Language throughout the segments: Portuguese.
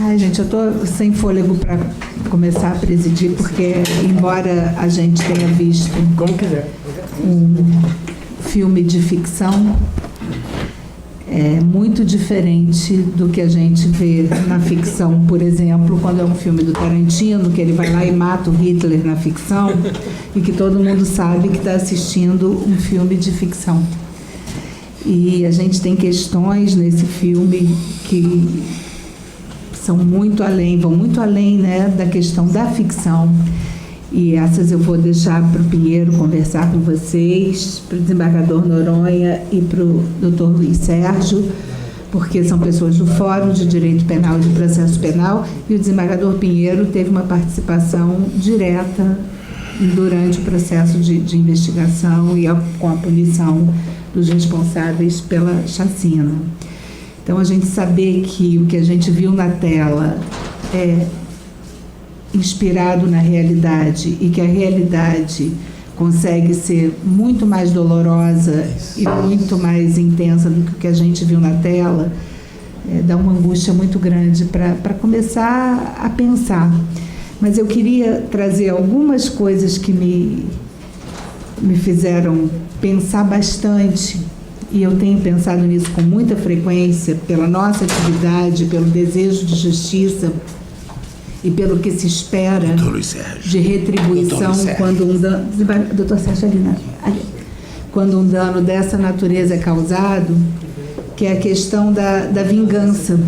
Ai, gente, eu estou sem fôlego para começar a presidir, porque, embora a gente tenha visto um filme de ficção, é muito diferente do que a gente vê na ficção. Por exemplo, quando é um filme do Tarantino, que ele vai lá e mata o Hitler na ficção, e que todo mundo sabe que está assistindo um filme de ficção. E a gente tem questões nesse filme que são muito além, vão muito além, né, da questão da ficção. E essas eu vou deixar para o Pinheiro conversar com vocês, para o desembargador Noronha e para o doutor Luiz Sérgio, porque são pessoas do Fórum de Direito Penal e de Processo Penal, e o desembargador Pinheiro teve uma participação direta durante o processo de investigação e com a punição dos responsáveis pela chacina. Então, a gente saber que o que a gente viu na tela é inspirado na realidade e que a realidade consegue ser muito mais dolorosa e muito mais intensa do que o que a gente viu na tela, dá uma angústia muito grande para começar a pensar. Mas eu queria trazer algumas coisas que me fizeram pensar bastante, e eu tenho pensado nisso com muita frequência, pela nossa atividade, pelo desejo de justiça e pelo que se espera de retribuição quando um dano... Doutor Sérgio, quando um dano dessa natureza é causado, que é a questão da vingança,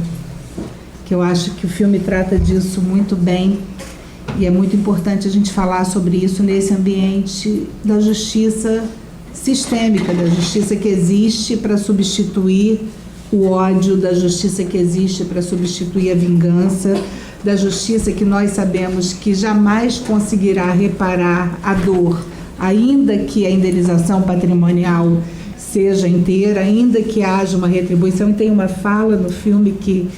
que eu acho que o filme trata disso muito bem, e é muito importante a gente falar sobre isso nesse ambiente da justiça sistêmica, da justiça que existe para substituir o ódio, da justiça que existe para substituir a vingança, da justiça que nós sabemos que jamais conseguirá reparar a dor, ainda que a indenização patrimonial seja inteira, ainda que haja uma retribuição. E tem uma fala no filme que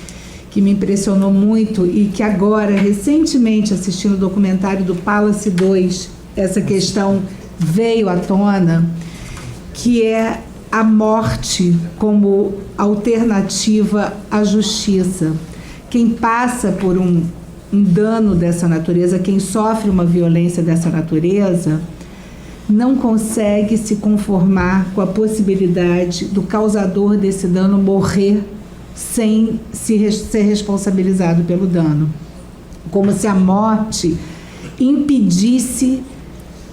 me impressionou muito, e que agora, recentemente, assistindo o documentário do Palace 2, essa questão veio à tona, que é a morte como alternativa à justiça. Quem passa por um dano dessa natureza, quem sofre uma violência dessa natureza, não consegue se conformar com a possibilidade do causador desse dano morrer sem ser responsabilizado pelo dano. Como se a morte impedisse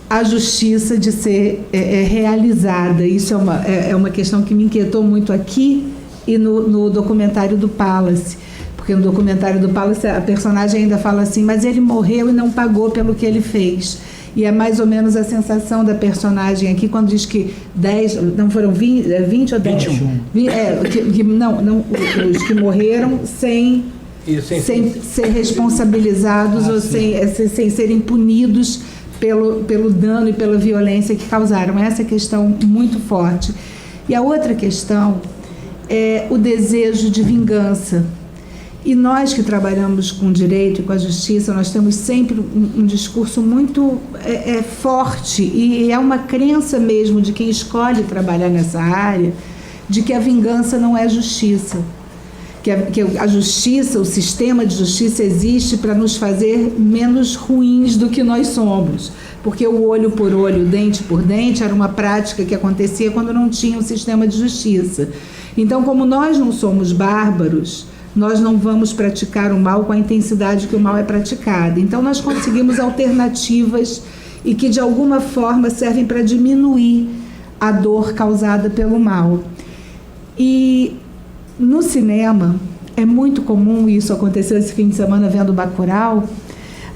a justiça de ser realizada. Isso é uma questão que me inquietou muito aqui e no documentário do Palace, porque no documentário do Palace a personagem ainda fala assim, mas ele morreu e não pagou pelo que ele fez. E é mais ou menos a sensação da personagem aqui, quando diz que 10, não foram 20 ou 10? 21. Os que morreram sem ser responsabilizados ou sem serem punidos pelo dano e pela violência que causaram. Essa é a questão muito forte. E a outra questão é o desejo de vingança. E nós que trabalhamos com o direito e com a justiça, nós temos sempre um discurso muito forte, e é uma crença mesmo de quem escolhe trabalhar nessa área, de que a vingança não é justiça. Que a justiça, o sistema de justiça existe para nos fazer menos ruins do que nós somos. Porque o olho por olho, dente por dente, era uma prática que acontecia quando não tinha um sistema de justiça. Então, como nós não somos bárbaros, nós não vamos praticar o mal com a intensidade que o mal é praticado. Então, nós conseguimos alternativas e que, de alguma forma, servem para diminuir a dor causada pelo mal. E no cinema, é muito comum, isso aconteceu esse fim de semana vendo Bacurau,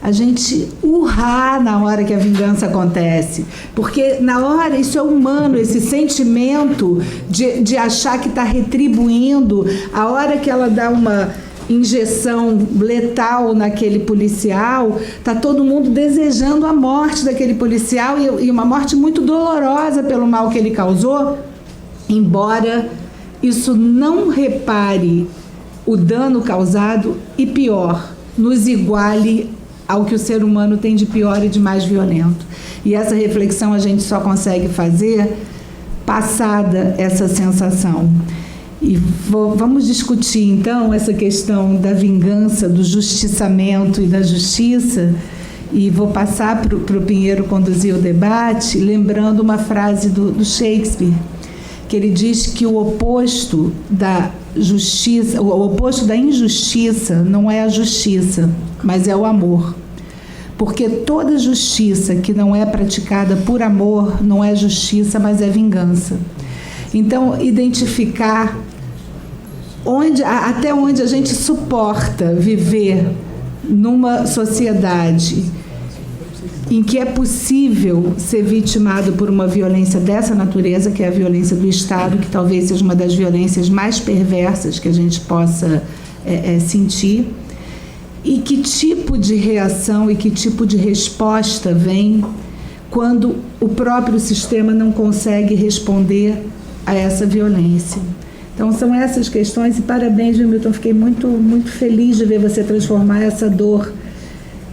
a gente urrar na hora que a vingança acontece, porque na hora, isso é humano, esse sentimento de achar que está retribuindo, a hora que ela dá uma injeção letal naquele policial, está todo mundo desejando a morte daquele policial, e uma morte muito dolorosa pelo mal que ele causou, embora isso não repare o dano causado e, pior, nos iguale ao que o ser humano tem de pior e de mais violento. E essa reflexão a gente só consegue fazer passada essa sensação. E vamos discutir, então, essa questão da vingança, do justiçamento e da justiça, e vou passar para o Pinheiro conduzir o debate, lembrando uma frase do Shakespeare, que ele diz que o oposto da justiça, o oposto da injustiça não é a justiça, mas é o amor. Porque toda justiça que não é praticada por amor não é justiça, mas é vingança. Então, identificar até onde a gente suporta viver numa sociedade em que é possível ser vitimado por uma violência dessa natureza, que é a violência do Estado, que talvez seja uma das violências mais perversas que a gente possa sentir, e que tipo de reação e que tipo de resposta vem quando o próprio sistema não consegue responder a essa violência. Então, são essas questões, e parabéns, Milton, fiquei muito, muito feliz de ver você transformar essa dor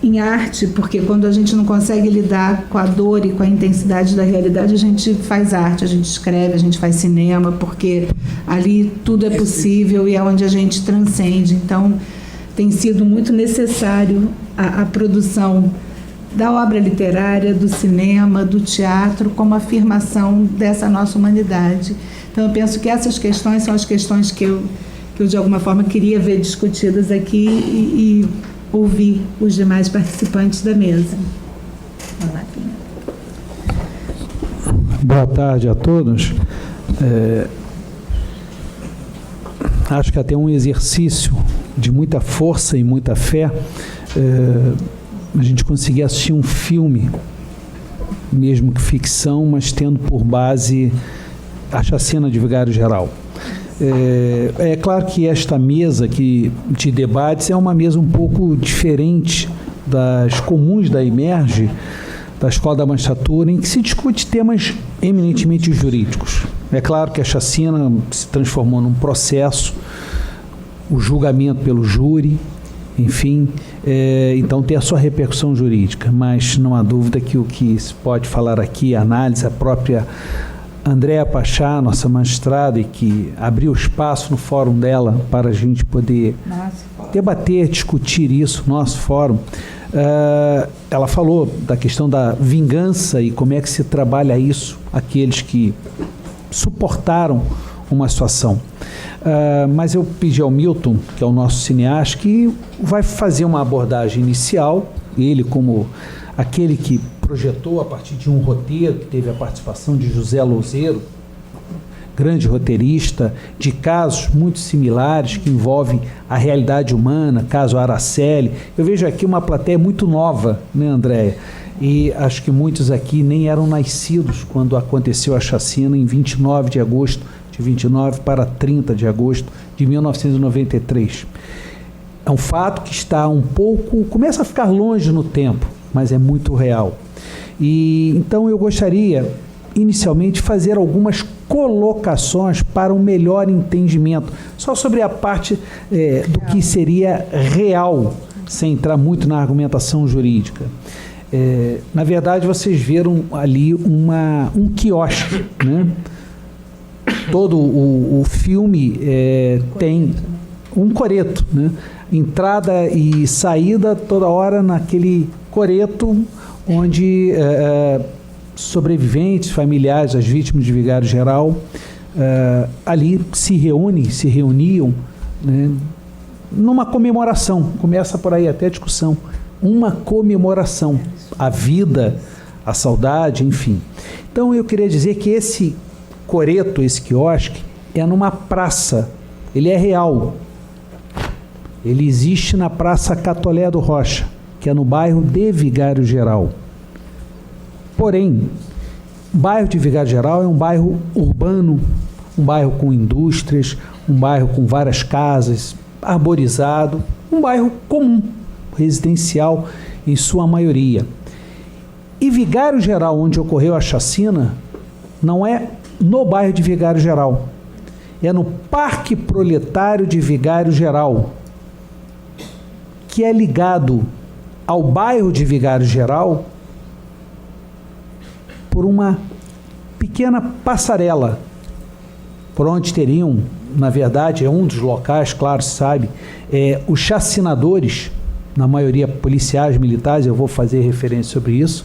em arte, porque quando a gente não consegue lidar com a dor e com a intensidade da realidade, a gente faz arte, a gente escreve, a gente faz cinema, porque ali tudo é possível e é onde a gente transcende. Então, tem sido muito necessário a produção da obra literária, do cinema, do teatro, como afirmação dessa nossa humanidade. Então, eu penso que essas questões são as questões que eu de alguma forma, queria ver discutidas aqui e ouvir os demais participantes da mesa. Vamos lá, Pinheiro. Boa tarde a todos. Acho que até um exercício de muita força e muita fé, a gente conseguir assistir um filme, mesmo que ficção, mas tendo por base a chacina de Vigário Geral. É claro que esta mesa aqui de debates é uma mesa um pouco diferente das comuns da Emerge, da Escola da Magistratura, em que se discute temas eminentemente jurídicos. É claro que a chacina se transformou num processo, o julgamento pelo júri, enfim, então tem a sua repercussão jurídica, mas não há dúvida que o que se pode falar aqui, a análise, a própria Andréa Pachá, nossa magistrada, e que abriu espaço no fórum dela para a gente poder debater, discutir isso, nosso fórum. Ela falou da questão da vingança e como é que se trabalha isso, aqueles que suportaram uma situação. Mas eu pedi ao Milton, que é o nosso cineasta, que vai fazer uma abordagem inicial, ele como aquele que projetou a partir de um roteiro, que teve a participação de José Louzeiro, grande roteirista, de casos muito similares que envolvem a realidade humana, caso Araceli. Eu vejo aqui uma plateia muito nova, né, Andréia? E acho que muitos aqui nem eram nascidos quando aconteceu a chacina em 29 de agosto, de 29 para 30 de agosto de 1993. É um fato que está um pouco, começa a ficar longe no tempo, mas é muito real. E então eu gostaria, inicialmente, de fazer algumas colocações para um melhor entendimento, só sobre a parte do que seria real, sem entrar muito na argumentação jurídica. Na verdade, vocês viram ali um quiosque, né? Todo o filme tem um coreto, né? Entrada e saída toda hora naquele coreto onde sobreviventes, familiares, as vítimas de Vigário Geral, ali se reuniam, né, numa comemoração. Começa por aí até a discussão. Uma comemoração, a vida, a saudade, enfim. Então eu queria dizer que esse coreto, esse quiosque, é numa praça, ele é real. Ele existe na Praça Catolé do Rocha, que é no bairro de Vigário Geral. Porém, o bairro de Vigário Geral é um bairro urbano, um bairro com indústrias, um bairro com várias casas, arborizado, um bairro comum, residencial em sua maioria. E Vigário Geral, onde ocorreu a chacina, não é no bairro de Vigário Geral. é no Parque Proletário de Vigário Geral, que é ligado ao bairro de Vigário Geral por uma pequena passarela, por onde teriam, na verdade, é um dos locais, claro, se sabe, os chacinadores, na maioria policiais, militares, eu vou fazer referência sobre isso,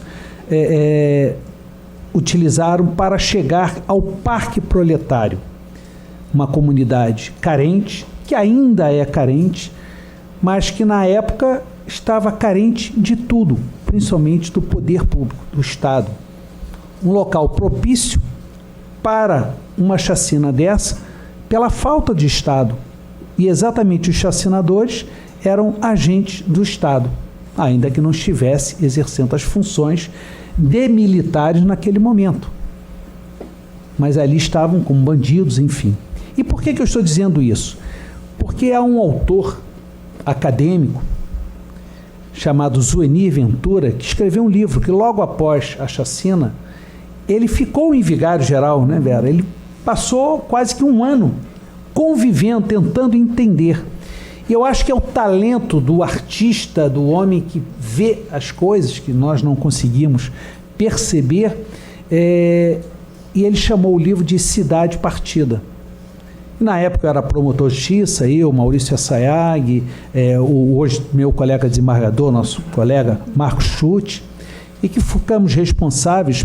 utilizaram para chegar ao Parque Proletário, uma comunidade carente, que ainda é carente, mas que na época estava carente de tudo, principalmente do poder público, do Estado. Um local propício para uma chacina dessa, pela falta de Estado. E exatamente os chacinadores eram agentes do Estado, ainda que não estivesse exercendo as funções de militares naquele momento. Mas ali estavam como bandidos, enfim. E por que eu estou dizendo isso? Porque há um autor acadêmico chamado Zuenir Ventura, que escreveu um livro que logo após a chacina, ele ficou em Vigário Geral, né, Vera? Ele passou quase que um ano convivendo, tentando entender. E eu acho que é o talento do artista, do homem que vê as coisas que nós não conseguimos perceber, e ele chamou o livro de Cidade Partida. Na época eu era promotor de justiça, eu, Maurício Assayag, hoje meu colega desembargador, nosso colega Marcos Schutt, e que ficamos responsáveis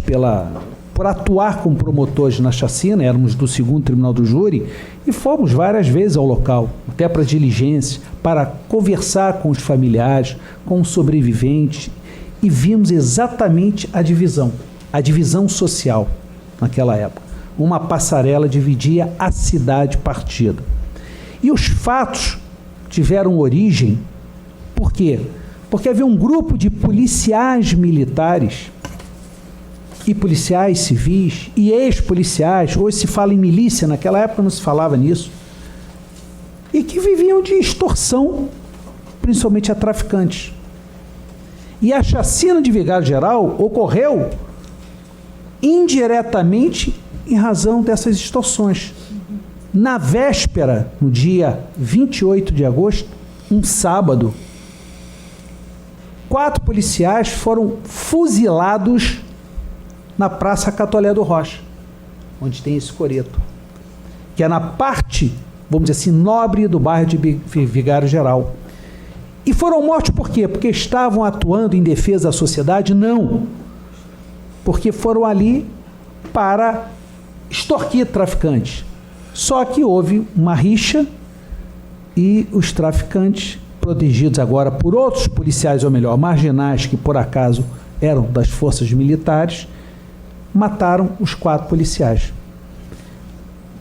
por atuar como promotores na chacina, éramos do 2º Tribunal do Júri, e fomos várias vezes ao local, até para diligência, para conversar com os familiares, com os sobreviventes, e vimos exatamente a divisão social naquela época. Uma passarela dividia a cidade partida. E os fatos tiveram origem, por quê? Porque havia um grupo de policiais militares e policiais civis e ex-policiais, hoje se fala em milícia, naquela época não se falava nisso, e que viviam de extorsão, principalmente a traficantes. E a chacina de Vigário Geral ocorreu indiretamente em razão dessas extorsões. Na véspera, no dia 28 de agosto, um sábado, 4 policiais foram fuzilados na Praça Catolé do Rocha, onde tem esse coreto, que é na parte, vamos dizer assim, nobre do bairro de Vigário Geral. E foram mortos por quê? Porque estavam atuando em defesa da sociedade? Não. Porque foram ali para extorquir traficantes. Só que houve uma rixa e os traficantes, protegidos agora por outros policiais, ou melhor, marginais, que por acaso eram das forças militares, mataram os 4 policiais,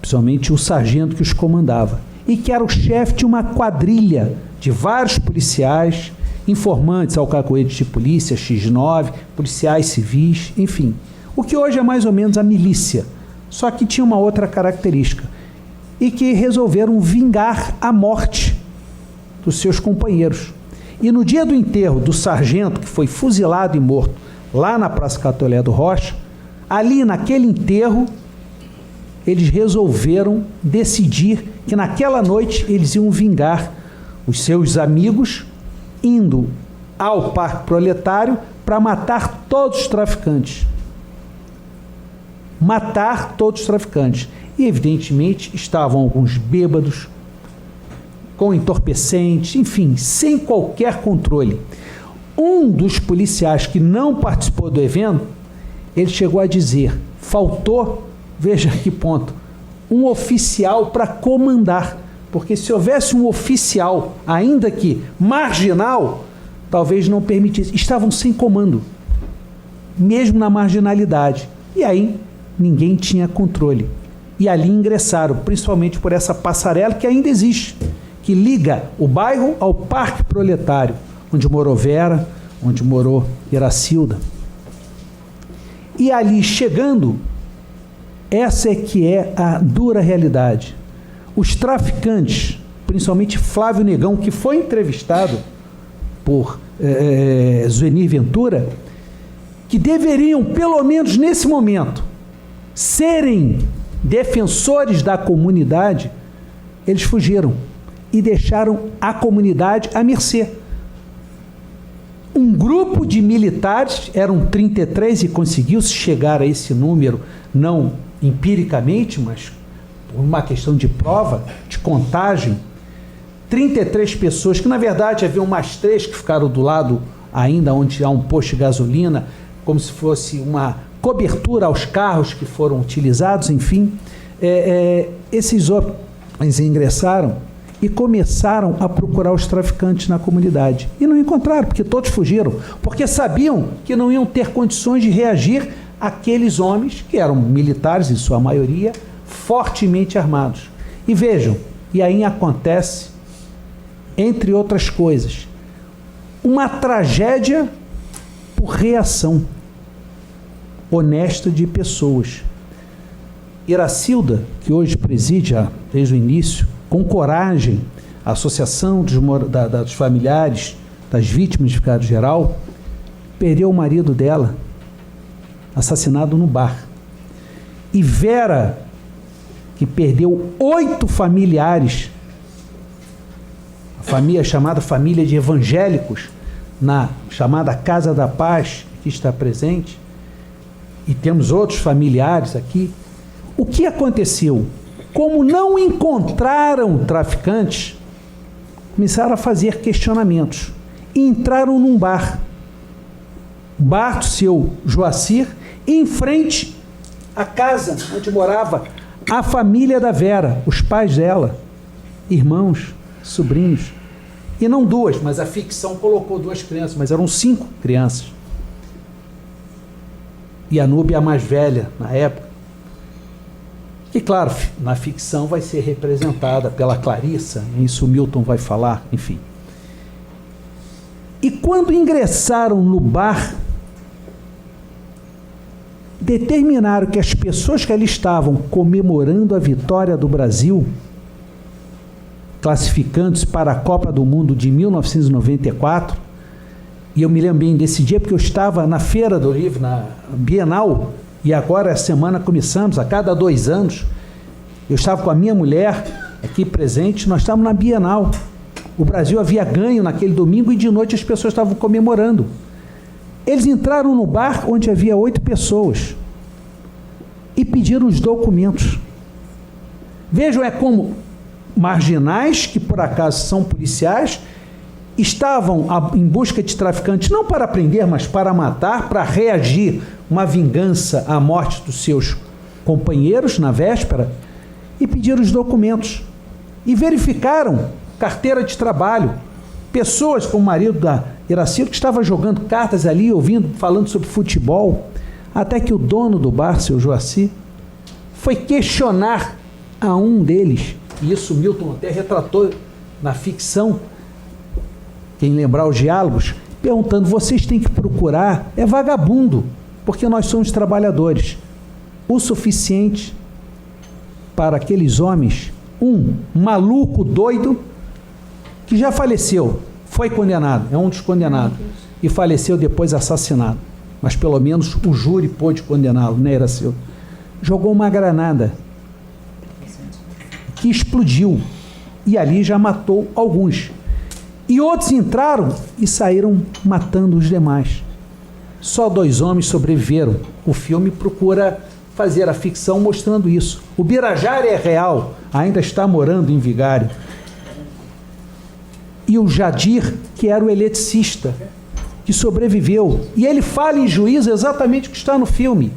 principalmente o sargento que os comandava, e que era o chefe de uma quadrilha de vários policiais, informantes ao cacoete de polícia, X9, policiais civis, enfim. O que hoje é mais ou menos a milícia, só que tinha uma outra característica, e que resolveram vingar a morte dos seus companheiros. E no dia do enterro do sargento, que foi fuzilado e morto lá na Praça Catolé do Rocha, ali naquele enterro, eles resolveram decidir que naquela noite eles iam vingar os seus amigos, indo ao Parque Proletário para matar todos os traficantes. Matar todos os traficantes. E, evidentemente, estavam alguns bêbados, com entorpecentes, enfim, sem qualquer controle. Um dos policiais que não participou do evento, ele chegou a dizer, faltou, veja que ponto, um oficial para comandar, porque se houvesse um oficial, ainda que marginal, talvez não permitisse. Estavam sem comando, mesmo na marginalidade. E aí ninguém tinha controle. E ali ingressaram, principalmente por essa passarela que ainda existe, que liga o bairro ao Parque Proletário, onde morou Vera, onde morou Iracilda. E ali chegando, essa é que é a dura realidade. Os traficantes, principalmente Flávio Negão, que foi entrevistado por Zuenir Ventura, que deveriam, pelo menos nesse momento, serem defensores da comunidade, eles fugiram e deixaram a comunidade à mercê. Um grupo de militares, eram 33 e conseguiu-se chegar a esse número, não empiricamente, mas por uma questão de prova, de contagem, 33 pessoas, que na verdade haviam mais 3 que ficaram do lado ainda onde há um posto de gasolina, como se fosse uma cobertura aos carros que foram utilizados, enfim. Esses homens ingressaram e começaram a procurar os traficantes na comunidade. E não encontraram, porque todos fugiram, porque sabiam que não iam ter condições de reagir àqueles homens, que eram militares, em sua maioria, fortemente armados. E vejam, e aí acontece, entre outras coisas, uma tragédia por reação honesta de pessoas. Iracilda, que hoje preside desde o início, com coragem, a Associação dos Familiares das Vítimas de Vigário Geral, perdeu o marido dela, assassinado no bar. E Vera, que perdeu 8 familiares, a família chamada família de evangélicos, na chamada Casa da Paz, que está presente, e temos outros familiares aqui. O que aconteceu? Como não encontraram traficantes, começaram a fazer questionamentos. E entraram num bar do seu Joacir, em frente à casa onde morava a família da Vera, os pais dela, irmãos, sobrinhos. E não 2, mas a ficção colocou 2 crianças, mas eram 5 crianças. E a Núbia, a mais velha na época, que, claro, na ficção vai ser representada pela Clarissa, isso o Milton vai falar, enfim. E quando ingressaram no bar, determinaram que as pessoas que ali estavam comemorando a vitória do Brasil, classificando-se para a Copa do Mundo de 1994, e eu me lembro bem desse dia porque eu estava na Feira do Livro, na Bienal, e agora a semana começamos, a cada 2 anos, eu estava com a minha mulher aqui presente, nós estávamos na Bienal. O Brasil havia ganho naquele domingo e de noite as pessoas estavam comemorando. Eles entraram no bar onde havia 8 pessoas e pediram os documentos. Vejam, é como marginais, que por acaso são policiais, estavam em busca de traficantes, não para prender, mas para matar, para reagir, uma vingança à morte dos seus companheiros na véspera, e pediram os documentos. E verificaram carteira de trabalho, pessoas como o marido da Iracilda, que estava jogando cartas ali, falando sobre futebol, até que o dono do bar, seu Joacir, foi questionar a um deles, e isso Milton até retratou na ficção, quem lembrar os diálogos, perguntando: vocês têm que procurar, é vagabundo, porque nós somos trabalhadores, o suficiente para aqueles homens, um maluco doido, que já faleceu, foi condenado, é um dos condenados, e faleceu depois assassinado, mas pelo menos o júri pôde condená-lo, né, Iracilda? Jogou uma granada que explodiu, e ali já matou alguns. E outros entraram e saíram matando os demais. Só 2 homens sobreviveram. O filme procura fazer a ficção mostrando isso. O Birajara é real, ainda está morando em Vigário. E o Jadir, que era o eletricista, que sobreviveu. E ele fala em juízo exatamente o que está no filme,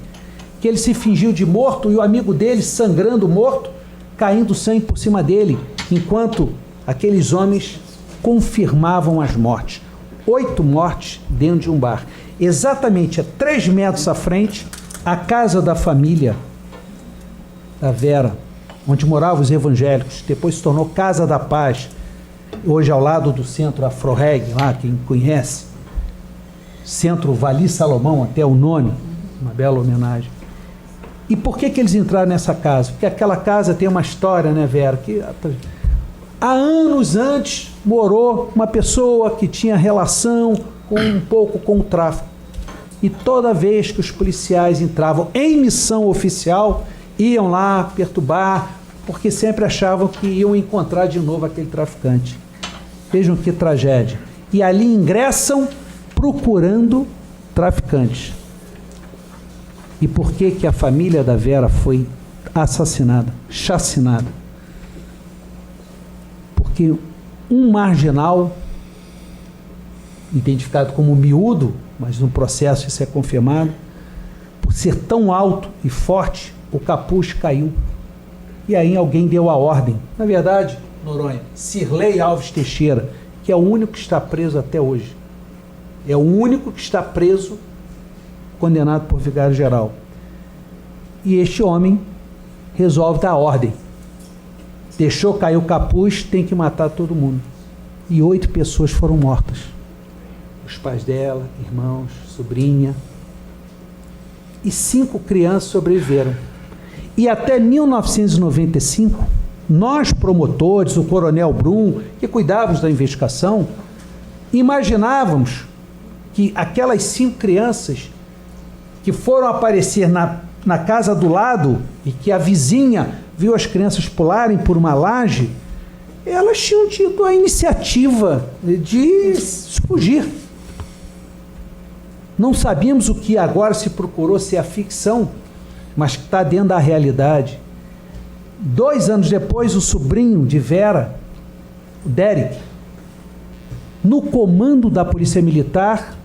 que ele se fingiu de morto e o amigo dele, sangrando morto, caindo sangue por cima dele, enquanto aqueles homens confirmavam as mortes. 8 mortes dentro de um bar. Exatamente a 3 metros à frente, a casa da família da Vera, onde moravam os evangélicos, depois se tornou Casa da Paz, hoje ao lado do centro Afroreg, lá, quem conhece, Centro Vali Salomão, até o nome, uma bela homenagem. E por que eles entraram nessa casa? Porque aquela casa tem uma história, né, Vera, que há anos antes morou uma pessoa que tinha relação um pouco com o tráfico. E toda vez que os policiais entravam em missão oficial, iam lá perturbar, porque sempre achavam que iam encontrar de novo aquele traficante. Vejam que tragédia. E ali ingressam procurando traficantes. E por que que a família da Vera foi assassinada, chacinada? Porque um marginal, identificado como miúdo, mas no processo isso é confirmado, por ser tão alto e forte, o capuz caiu. E aí alguém deu a ordem. Na verdade, Noronha, Cirlei Alves Teixeira, que é o único que está preso até hoje. É o único que está preso, condenado por vigário-geral. E este homem resolve dar ordem. Deixou cair o capuz, tem que matar todo mundo. E 8 pessoas foram mortas. Os pais dela, irmãos, sobrinha. E 5 crianças sobreviveram. E até 1995, nós promotores, o Coronel Brum, que cuidávamos da investigação, imaginávamos que aquelas 5 crianças que foram aparecer na casa do lado e que a vizinha viu as crianças pularem por uma laje, elas tinham tido a iniciativa de fugir. Não sabíamos o que agora se procurou ser a ficção, mas que está dentro da realidade. 2 anos depois, o sobrinho de Vera, o Derek, no comando da Polícia Militar,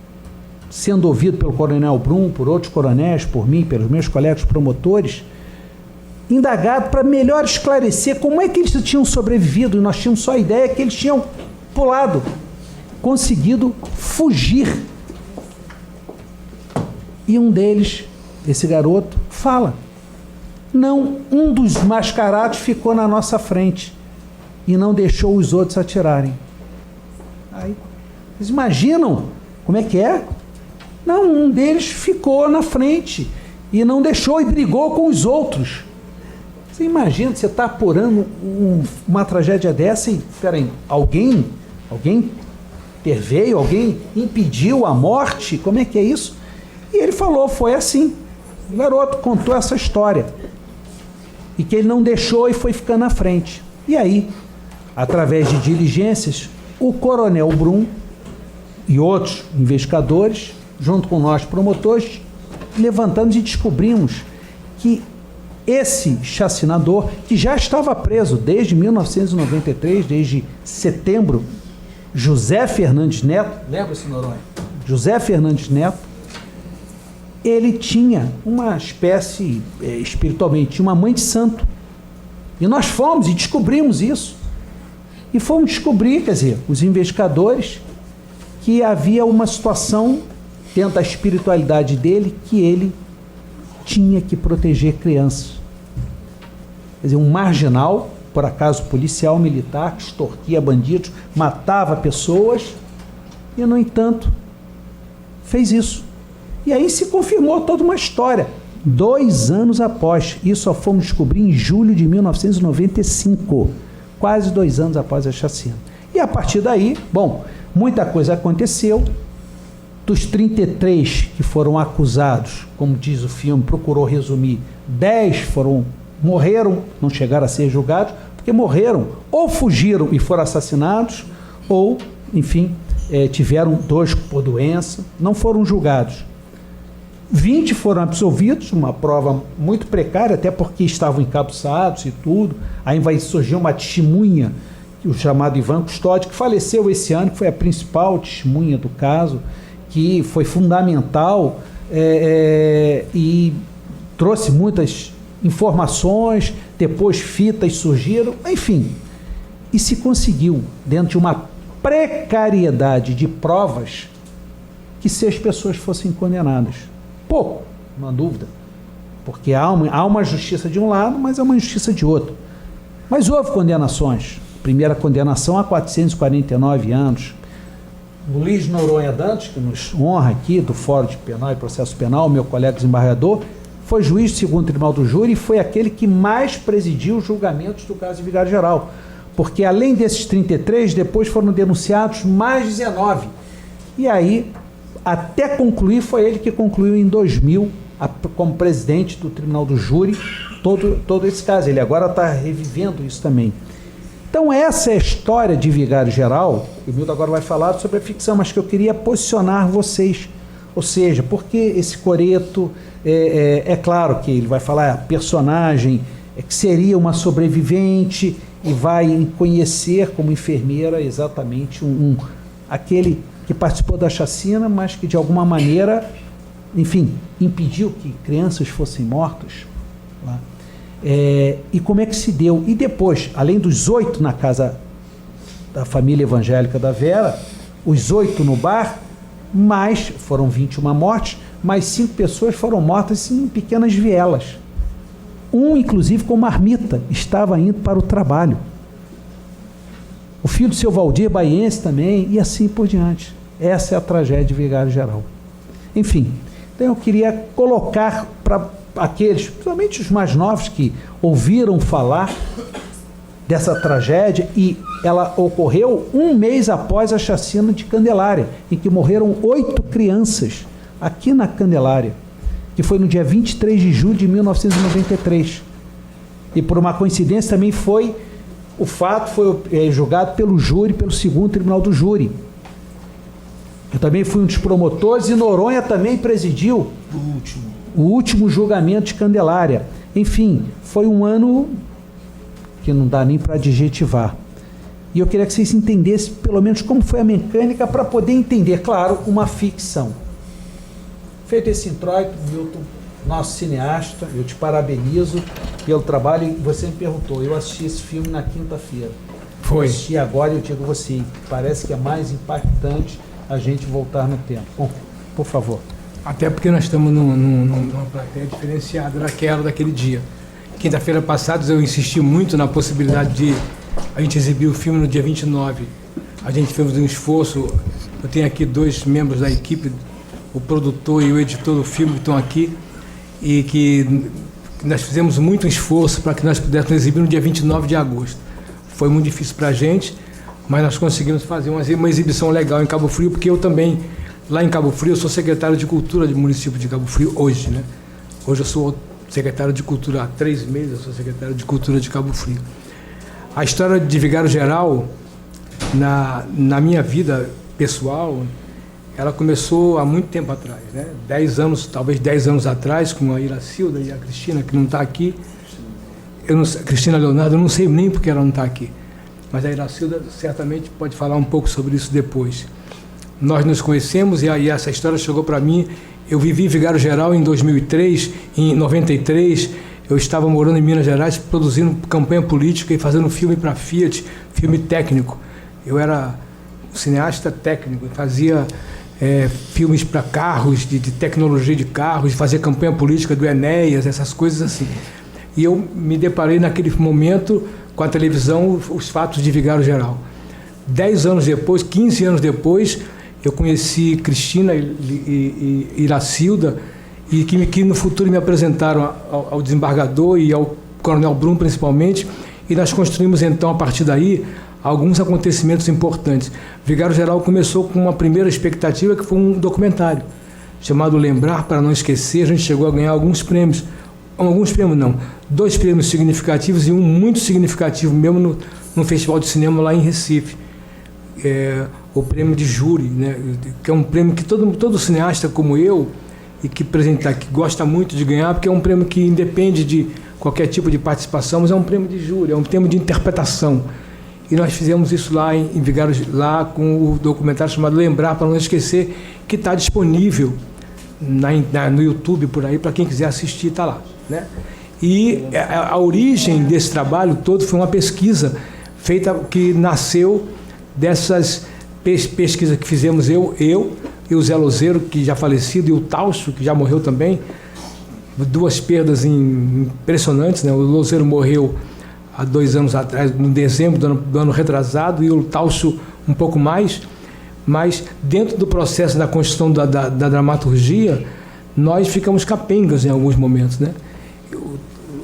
sendo ouvido pelo Coronel Brum, por outros coronéis, por mim, pelos meus colegas promotores, indagado para melhor esclarecer como é que eles tinham sobrevivido, e nós tínhamos só a ideia que eles tinham pulado, conseguido fugir. E um deles, esse garoto, fala: não, um dos mascarados ficou na nossa frente e não deixou os outros atirarem. Aí, vocês imaginam como é que é? Não, um deles ficou na frente e não deixou e brigou com os outros. Você imagina, você está apurando uma tragédia dessa e, peraí, alguém interveio, alguém impediu a morte? Como é que é isso? E ele falou, foi assim. O garoto contou essa história. E que ele não deixou e foi ficando na frente. E aí, através de diligências, o Coronel Brum e outros investigadores, junto com nós promotores, levantamos e descobrimos que esse chacinador, que já estava preso desde 1993, desde setembro, José Fernandes Neto, lembra-se, Noronha? José Fernandes Neto, ele tinha uma espécie, espiritualmente, uma mãe de santo. E nós fomos e descobrimos isso. E fomos descobrir, quer dizer, os investigadores, que havia uma situação dentro da espiritualidade dele que ele tinha que proteger crianças. Quer dizer, um marginal, por acaso policial, militar, que extorquia bandidos, matava pessoas e, no entanto, fez isso. E aí se confirmou toda uma história. 2 anos após, isso só fomos descobrir em julho de 1995, quase 2 anos após a chacina. E a partir daí, bom, muita coisa aconteceu. Dos 33 que foram acusados, como diz o filme, procurou resumir, 10 morreram, não chegaram a ser julgados, porque morreram, ou fugiram e foram assassinados, ou, enfim, tiveram 2 por doença, não foram julgados. 20 foram absolvidos, uma prova muito precária, até porque estavam encapuçados e tudo. Aí vai surgir uma testemunha, o chamado Ivan Custódio, que faleceu esse ano, que foi a principal testemunha do caso, que foi fundamental e trouxe muitas informações, depois fitas surgiram, enfim. E se conseguiu, dentro de uma precariedade de provas, que 6 pessoas fossem condenadas. Pouco, não há dúvida, porque há uma justiça de um lado, mas há uma justiça de outro. Mas houve condenações. Primeira condenação a 449 anos. Luiz Noronha Dantas, que nos honra aqui do Fórum de Penal e Processo Penal, meu colega desembargador, foi juiz do 2º Tribunal do Júri e foi aquele que mais presidiu os julgamentos do caso de vigário-geral, porque além desses 33, depois foram denunciados mais 19. E aí, até concluir, foi ele que concluiu em 2000, como presidente do Tribunal do Júri, todo esse caso. Ele agora está revivendo isso também. Então essa é a história de Vigário Geral. O Milton agora vai falar sobre a ficção, mas que eu queria posicionar vocês. Ou seja, porque esse coreto, é claro que ele vai falar a personagem que seria uma sobrevivente e vai conhecer como enfermeira exatamente aquele que participou da chacina, mas que de alguma maneira, enfim, impediu que crianças fossem mortas. Lá. E como é que se deu? E depois, além dos 8 na casa da família evangélica da Vera, os 8 no bar, mais, foram 21 mortes, mais 5 pessoas foram mortas em pequenas vielas. Inclusive, com marmita, estava indo para o trabalho. O filho do seu Valdir Baiense também, e assim por diante. Essa é a tragédia de Vigário Geral. Enfim, então eu queria colocar para aqueles, principalmente os mais novos, que ouviram falar dessa tragédia, e ela ocorreu 1 mês após a chacina de Candelária, em que morreram 8 crianças aqui na Candelária, que foi no dia 23 de julho de 1993. E por uma coincidência também o fato foi julgado pelo júri, pelo 2º Tribunal do Júri. Eu também fui um dos promotores, e Noronha também presidiu o último julgamento de Candelária. Enfim, foi um ano que não dá nem para adjetivar. E eu queria que vocês entendessem pelo menos como foi a mecânica, para poder entender, claro, uma ficção. Feito esse introito, Milton, nosso cineasta, eu te parabenizo pelo trabalho. E você me perguntou, eu assisti esse filme na quinta-feira. Foi. Eu assisti agora e eu digo a você, parece que é mais impactante a gente voltar no tempo. Bom, por favor. Até porque nós estamos numa plateia diferenciada daquele dia. Quinta-feira passada eu insisti muito na possibilidade de a gente exibir o filme no dia 29. A gente fez um esforço, eu tenho aqui 2 membros da equipe, o produtor e o editor do filme que estão aqui, e que nós fizemos muito esforço para que nós pudéssemos exibir no dia 29 de agosto. Foi muito difícil para a gente, mas nós conseguimos fazer uma exibição legal em Cabo Frio, porque eu também, lá em Cabo Frio, eu sou secretário de Cultura do município de Cabo Frio hoje, né? Hoje eu sou secretário de Cultura, há 3 meses eu sou secretário de Cultura de Cabo Frio. A história de Vigário Geral, na minha vida pessoal, ela começou há muito tempo atrás, né? 10 anos, talvez 10 anos atrás, com a Iracilda e a Cristina, que não está aqui. Cristina Leonardo, eu não sei nem porque ela não está aqui, mas a Iracilda certamente pode falar um pouco sobre isso depois. Nós nos conhecemos e aí essa história chegou para mim. Eu vivi Vigário Geral em 2003, em 93, eu estava morando em Minas Gerais, produzindo campanha política e fazendo filme para Fiat, filme técnico. Eu era um cineasta técnico, fazia filmes para carros, de tecnologia de carros, fazia campanha política do Enéas, essas coisas assim. E eu me deparei naquele momento com a televisão, os fatos de Vigário Geral. 10 anos depois, 15 anos depois, eu conheci Cristina e Iracilda, e que no futuro me apresentaram ao desembargador e ao Coronel Brum, principalmente, e nós construímos então, a partir daí, alguns acontecimentos importantes. Vigário Geral começou com uma primeira expectativa, que foi um documentário, chamado Lembrar para Não Esquecer. A gente chegou a ganhar alguns prêmios, não, 2 prêmios significativos e um muito significativo mesmo no Festival de Cinema lá em Recife. O prêmio de júri, né, que é um prêmio que todo cineasta como eu, e que gosta muito de ganhar, porque é um prêmio que independe de qualquer tipo de participação, mas é um prêmio de júri, é um prêmio de interpretação. E nós fizemos isso lá em Vigário, lá com o documentário chamado Lembrar para Não Esquecer, que está disponível no YouTube, por aí, para quem quiser assistir, está lá, né? E a origem desse trabalho todo foi uma pesquisa feita, que nasceu dessas pesquisas que fizemos eu e o Zé Lozeiro, que já falecido, e o Tausto, que já morreu também. 2 perdas impressionantes, né? O Lozeiro morreu há 2 anos atrás, no dezembro do ano retrasado, e o Tausto um pouco mais. Mas dentro do processo da construção da dramaturgia, nós ficamos capengas em alguns momentos, né?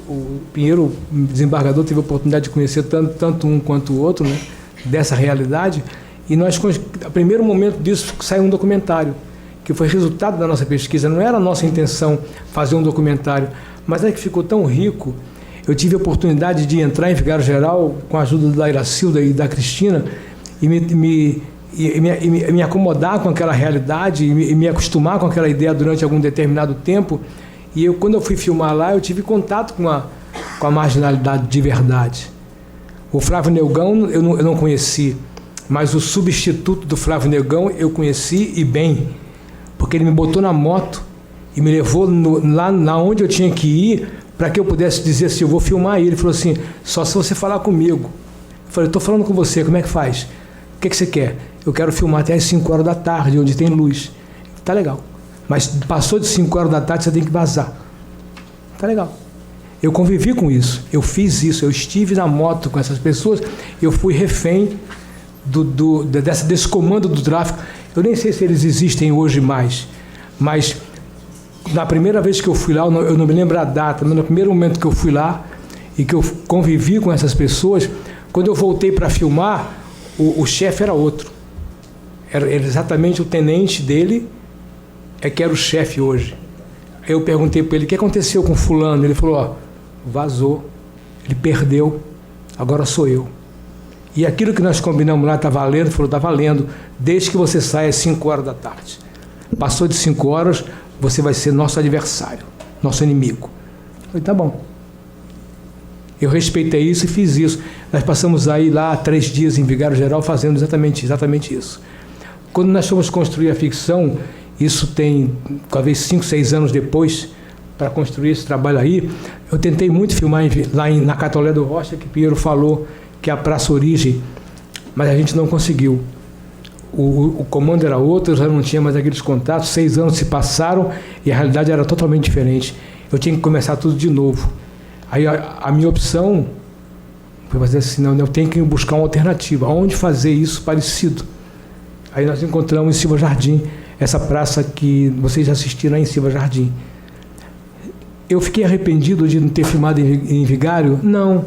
O Pinheiro, desembargador, teve a oportunidade de conhecer tanto um quanto o outro, né, dessa realidade, e nós, no primeiro momento disso, saiu um documentário, que foi resultado da nossa pesquisa. Não era a nossa intenção fazer um documentário, mas é que ficou tão rico eu tive a oportunidade de entrar em Vigário Geral com a ajuda da Iracilda e da Cristina e me acomodar com aquela realidade e me acostumar com aquela ideia durante algum determinado tempo. E quando eu fui filmar lá, eu tive contato com a marginalidade de verdade. O Flávio Negão eu não conheci, mas o substituto do Flávio Negão eu conheci e bem, porque ele me botou na moto e me levou lá onde eu tinha que ir para que eu pudesse dizer assim, eu vou filmar ele. Ele falou assim, só se você falar comigo. Eu falei, estou falando com você, como é que faz? O que você quer? Eu quero filmar até às 5 horas da tarde, onde tem luz. Tá legal. Mas passou de 5 horas da tarde, você tem que vazar. Tá legal. Eu convivi com isso, eu fiz isso, eu estive na moto com essas pessoas, eu fui refém desse comando do tráfico. Eu nem sei se eles existem hoje mais, mas na primeira vez que eu fui lá, eu não me lembro a data, mas no primeiro momento que eu fui lá e que eu convivi com essas pessoas, quando eu voltei para filmar, o chefe era outro. Era exatamente o tenente dele, que era o chefe hoje. Eu perguntei para ele, o que aconteceu com fulano? Ele falou, ó, vazou, ele perdeu, agora sou eu. E aquilo que nós combinamos lá está valendo? Ele falou, está valendo, desde que você saia às 5 horas da tarde. Passou de 5 horas, você vai ser nosso adversário, nosso inimigo. Eu falei, tá bom. Eu respeitei isso e fiz isso. Nós passamos aí lá 3 dias em Vigário Geral fazendo exatamente isso. Quando nós fomos construir a ficção, isso tem talvez 5, 6 anos depois, para construir esse trabalho aí, eu tentei muito filmar na Catolé do Rocha, que Pinheiro falou que é a Praça Origem, mas a gente não conseguiu. O comando era outro, eu já não tinha mais aqueles contatos, 6 anos se passaram e a realidade era totalmente diferente. Eu tinha que começar tudo de novo. Aí a minha opção foi fazer assim, não, eu tenho que buscar uma alternativa, onde fazer isso parecido. Aí nós encontramos em Silva Jardim, essa praça que vocês já assistiram aí em Silva Jardim. Eu fiquei arrependido de não ter filmado em Vigário? Não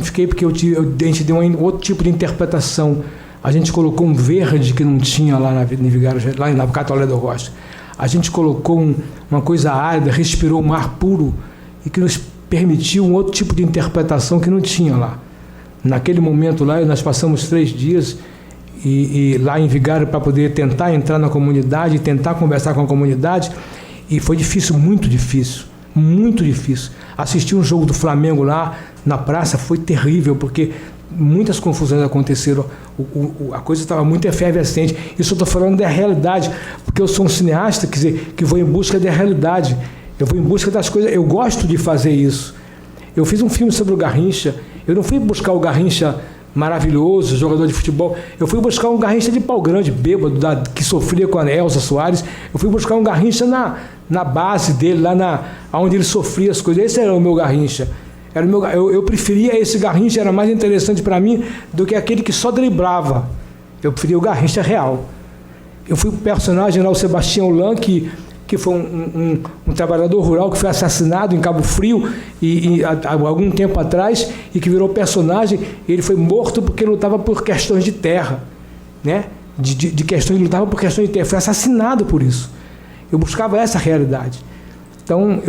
fiquei, porque a gente deu outro tipo de interpretação. A gente colocou um verde que não tinha lá em Vigário, lá na Catolé do Rocha. A gente colocou uma coisa árida, respirou um ar puro e que nos permitiu um outro tipo de interpretação que não tinha lá. Naquele momento lá, nós passamos 3 dias e lá em Vigário para poder tentar entrar na comunidade, tentar conversar com a comunidade, e foi difícil, muito difícil. Assistir um jogo do Flamengo lá na praça foi terrível, porque muitas confusões aconteceram, a coisa estava muito efervescente. Isso eu estou falando da realidade, porque eu sou um cineasta, quer dizer, que vou em busca da realidade, eu vou em busca das coisas, eu gosto de fazer isso. Eu fiz um filme sobre o Garrincha, eu não fui buscar o Garrincha maravilhoso, jogador de futebol, eu fui buscar um Garrincha de pau grande, bêbado, que sofria com a Elza Soares, eu fui buscar um Garrincha na base dele, lá onde ele sofria as coisas. Esse era o meu Garrincha. Eu preferia esse Garrincha, era mais interessante para mim do que aquele que só driblava. Eu preferia o Garrincha real. Eu fui o personagem lá, o Sebastião Lan, que foi um trabalhador rural que foi assassinado em Cabo Frio há algum tempo atrás, e que virou personagem. Ele foi morto porque lutava por questões de terra, né? Ele lutava por questões de terra, foi assassinado por isso. Eu buscava essa realidade. Então,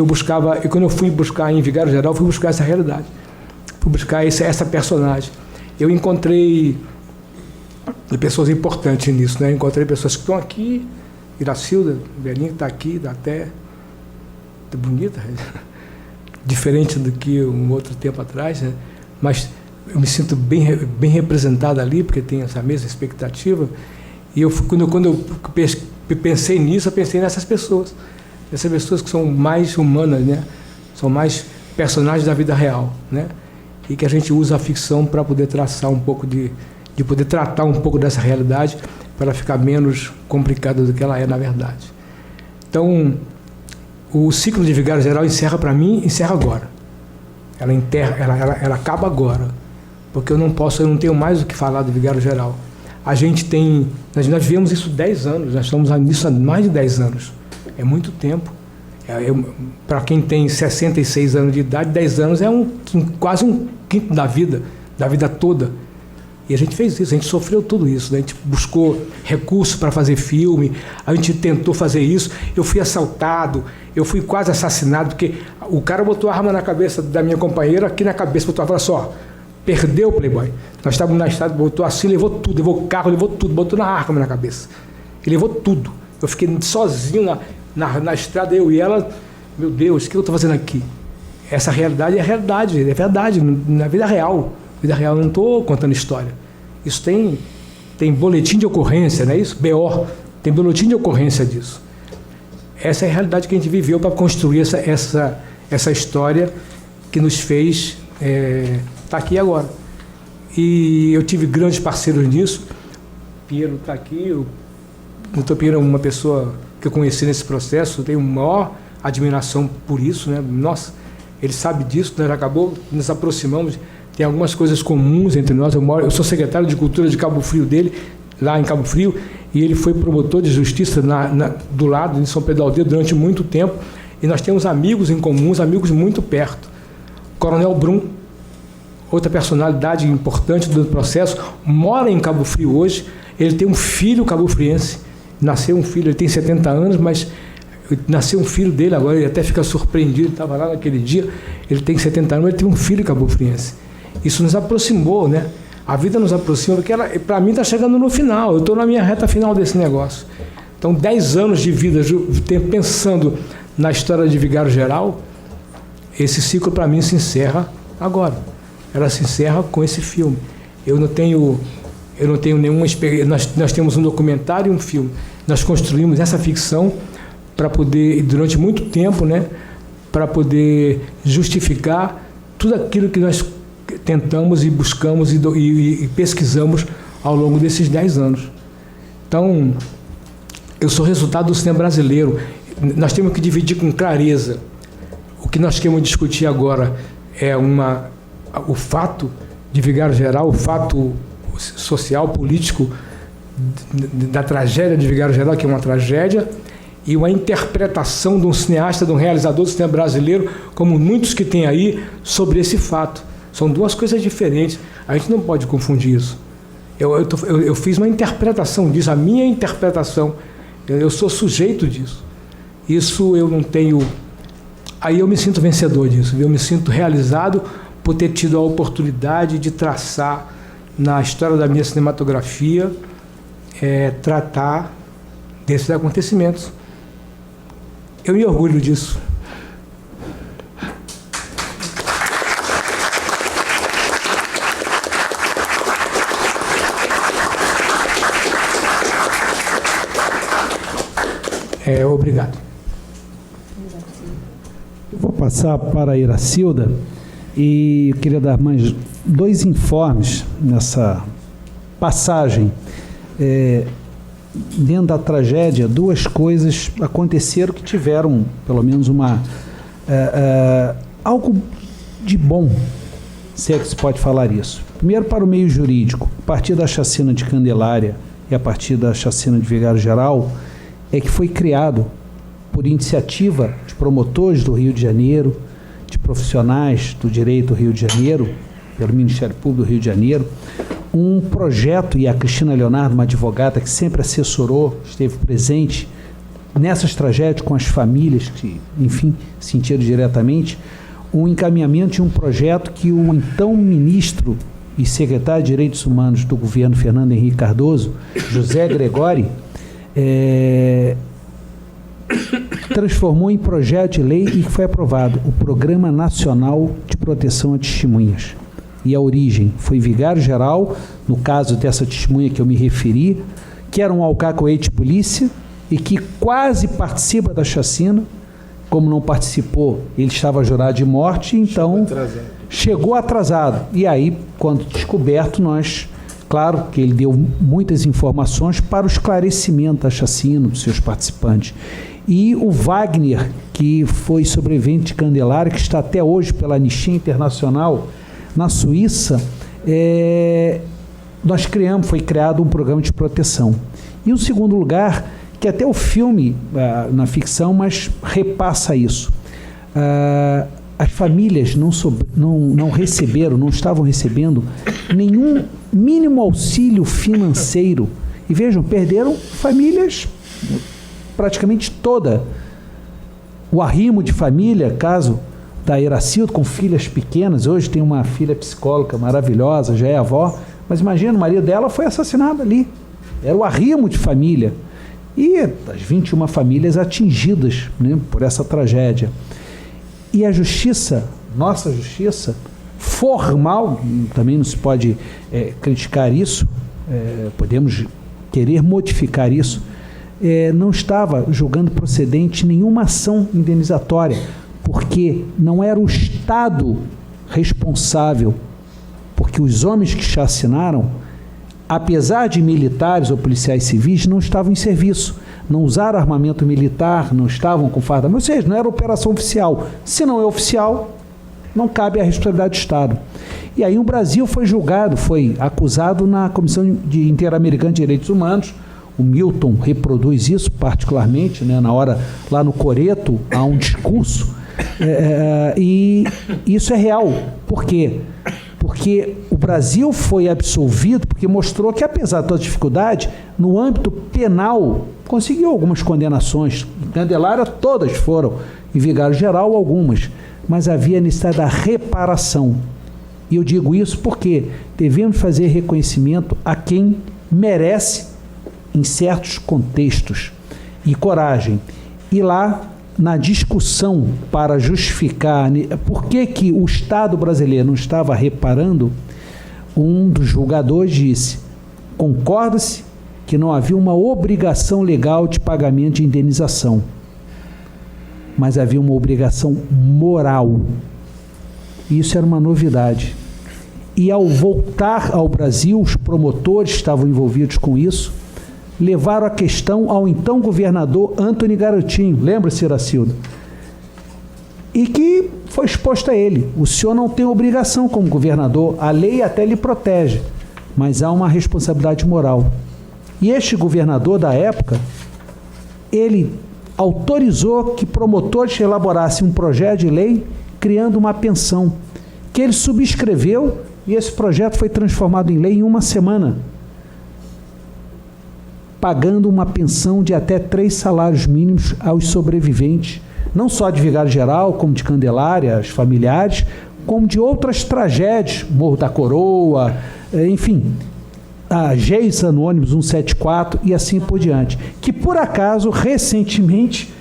e quando eu fui buscar em Vigário Geral, fui buscar essa realidade, fui buscar essa personagem. Eu encontrei pessoas importantes nisso, né? Eu encontrei pessoas que estão aqui, Iracilda, Belinha, que está aqui, dá até bonita, diferente do que um outro tempo atrás, né? Mas eu me sinto bem representada ali, porque tem essa mesma expectativa. E quando eu pensei nisso, eu pensei nessas pessoas que são mais humanas, né? São mais personagens da vida real, né? E que a gente usa a ficção para poder traçar um pouco de poder tratar um pouco dessa realidade, para ela ficar menos complicada do que ela é na verdade. Então, o ciclo de Vigário Geral encerra agora. Ela acaba agora, porque eu não tenho mais o que falar do Vigário Geral. Nós vivemos isso 10 anos, nós estamos nisso há mais de 10 anos. É muito tempo. Para quem tem 66 anos de idade, 10 anos é quase um quinto da vida toda. E a gente fez isso, a gente sofreu tudo isso, né? A gente buscou recursos para fazer filme, a gente tentou fazer isso. Eu fui assaltado, eu fui quase assassinado, porque o cara botou a arma na cabeça da minha companheira, aqui na cabeça, botou a arma, só, perdeu o Playboy. Nós estávamos na estrada, botou assim, levou tudo, levou o carro, levou tudo, botou na arma na cabeça. Ele levou tudo. Eu fiquei sozinho na estrada, eu e ela, meu Deus, o que eu estou fazendo aqui? Essa realidade é realidade, é verdade, na vida real. Vida real, eu não estou contando história. Isso tem boletim de ocorrência, não é isso? BO, tem boletim de ocorrência disso. Essa é a realidade que a gente viveu para construir essa história que nos fez estar aqui agora. E eu tive grandes parceiros nisso. Piero está aqui, o doutor Piero é uma pessoa que eu conheci nesse processo, tenho maior admiração por isso, né? Nossa, ele sabe disso, nós acabou, nos aproximamos. Tem algumas coisas comuns entre nós. Eu sou secretário de Cultura de Cabo Frio dele, lá em Cabo Frio, e ele foi promotor de justiça do lado, em São Pedro da Aldeia, durante muito tempo. E nós temos amigos em comuns, amigos muito perto. Coronel Brum, outra personalidade importante do processo, mora em Cabo Frio hoje. Ele tem um filho cabo-friense. Nasceu um filho, ele tem 70 anos, mas nasceu um filho dele agora, ele até fica surpreendido, ele estava lá naquele dia, ele tem 70 anos, ele tem um filho cabo-friense. Isso nos aproximou, né? A vida nos aproxima, porque para mim está chegando no final, eu estou na minha reta final desse negócio. Então, 10 anos de vida pensando na história de Vigário Geral, esse ciclo para mim se encerra agora. Ela se encerra com esse filme. Eu não tenho nenhuma experiência. Nós temos um documentário e um filme. Nós construímos essa ficção para poder, durante muito tempo, né, para poder justificar tudo aquilo que nós tentamos e buscamos e pesquisamos ao longo desses 10 anos. Então, eu sou resultado do cinema brasileiro. Nós temos que dividir com clareza. O que nós queremos discutir agora é o fato de Vigário Geral, o fato social, político da tragédia de Vigário Geral, que é uma tragédia, e uma interpretação de um cineasta, de um realizador do cinema brasileiro, como muitos que tem aí, sobre esse fato. São duas coisas diferentes. A gente não pode confundir isso. Eu fiz uma interpretação disso, a minha interpretação. Eu sou sujeito disso. Isso eu não tenho... Aí eu me sinto vencedor disso. Eu me sinto realizado por ter tido a oportunidade de traçar, na história da minha cinematografia, tratar desses acontecimentos. Eu me orgulho disso. Obrigado. Eu vou passar para a Iracilda e eu queria dar mais 2 informes nessa passagem. Dentro da tragédia, 2 coisas aconteceram que tiveram, pelo menos, algo de bom, se é que se pode falar isso. Primeiro, para o meio jurídico, a partir da chacina de Candelária e a partir da chacina de Vigário Geral, é que foi criado, por iniciativa de promotores do Rio de Janeiro, de profissionais do direito do Rio de Janeiro, pelo Ministério Público do Rio de Janeiro, um projeto, e a Cristina Leonardo, uma advogada que sempre assessorou, esteve presente nessas tragédias com as famílias que, enfim, sentiram diretamente, um encaminhamento de um projeto que o então ministro e secretário de Direitos Humanos do governo Fernando Henrique Cardoso, José Gregori, transformou em projeto de lei e foi aprovado o Programa Nacional de Proteção a Testemunhas. E a origem foi Vigário Geral, no caso dessa testemunha que eu me referi, que era um alcacoete de polícia e que quase participa da chacina. Como não participou, ele estava jurado de morte, então chegou atrasado. E aí, quando descoberto, claro que ele deu muitas informações para o esclarecimento da chacina dos seus participantes. E o Wagner, que foi sobrevivente de Candelária, que está até hoje pela Anistia Internacional na Suíça, foi criado um programa de proteção. E o segundo lugar, que até o filme, na ficção, mas repassa isso. As famílias não estavam recebendo nenhum mínimo auxílio financeiro. E vejam, perderam famílias praticamente toda. O arrimo de família, caso da Iracildo, com filhas pequenas, hoje tem uma filha psicóloga maravilhosa, já é avó, mas imagina, o marido dela foi assassinado ali. Era o arrimo de família. E das 21 famílias atingidas, né, por essa tragédia. E a justiça, nossa justiça, formal, também não se pode criticar isso, podemos querer modificar isso, não estava julgando procedente nenhuma ação indenizatória, porque não era o Estado responsável, porque os homens que chacinaram, apesar de militares ou policiais civis, não estavam em serviço, não usaram armamento militar, não estavam com farda, ou seja, não era operação oficial. Se não é oficial, não cabe a responsabilidade do Estado. E aí o Brasil foi julgado, foi acusado na Comissão Interamericana de Direitos Humanos. O Milton reproduz isso particularmente, né, na hora, lá no Coreto, há um discurso, e isso é real. Por quê? Porque o Brasil foi absolvido porque mostrou que, apesar de toda dificuldade, no âmbito penal, conseguiu algumas condenações. Em Candelária, todas foram. Em Vigário Geral, algumas. Mas havia necessidade da reparação. E eu digo isso porque devemos fazer reconhecimento a quem merece em certos contextos. E coragem. E lá, na discussão para justificar por que o Estado brasileiro não estava reparando, um dos julgadores disse: concorda-se que não havia uma obrigação legal de pagamento de indenização, mas havia uma obrigação moral. Isso era uma novidade. E ao voltar ao Brasil, os promotores que estavam envolvidos com isso levaram a questão ao então governador Antony Garotinho, lembra-se, Iracildo? E que foi exposto a ele: o senhor não tem obrigação como governador, a lei até lhe protege, mas há uma responsabilidade moral. E este governador da época, ele autorizou que promotores elaborassem um projeto de lei criando uma pensão, que ele subscreveu, e esse projeto foi transformado em lei em uma semana, pagando uma pensão de até 3 salários mínimos aos sobreviventes, não só de Vigário Geral, como de Candelária, os familiares, como de outras tragédias, Morro da Coroa, enfim, a Geisa no ônibus 174 e assim por diante, que por acaso, recentemente,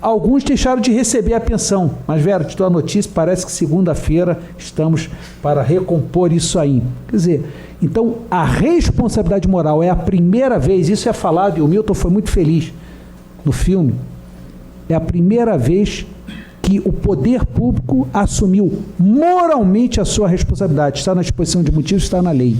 alguns deixaram de receber a pensão. Mas, Vera, te dou a notícia, parece que segunda-feira estamos para recompor isso aí. Quer dizer, então, a responsabilidade moral é a primeira vez, isso é falado, e o Milton foi muito feliz no filme, é a primeira vez que o poder público assumiu moralmente a sua responsabilidade. Está na exposição de motivos, está na lei.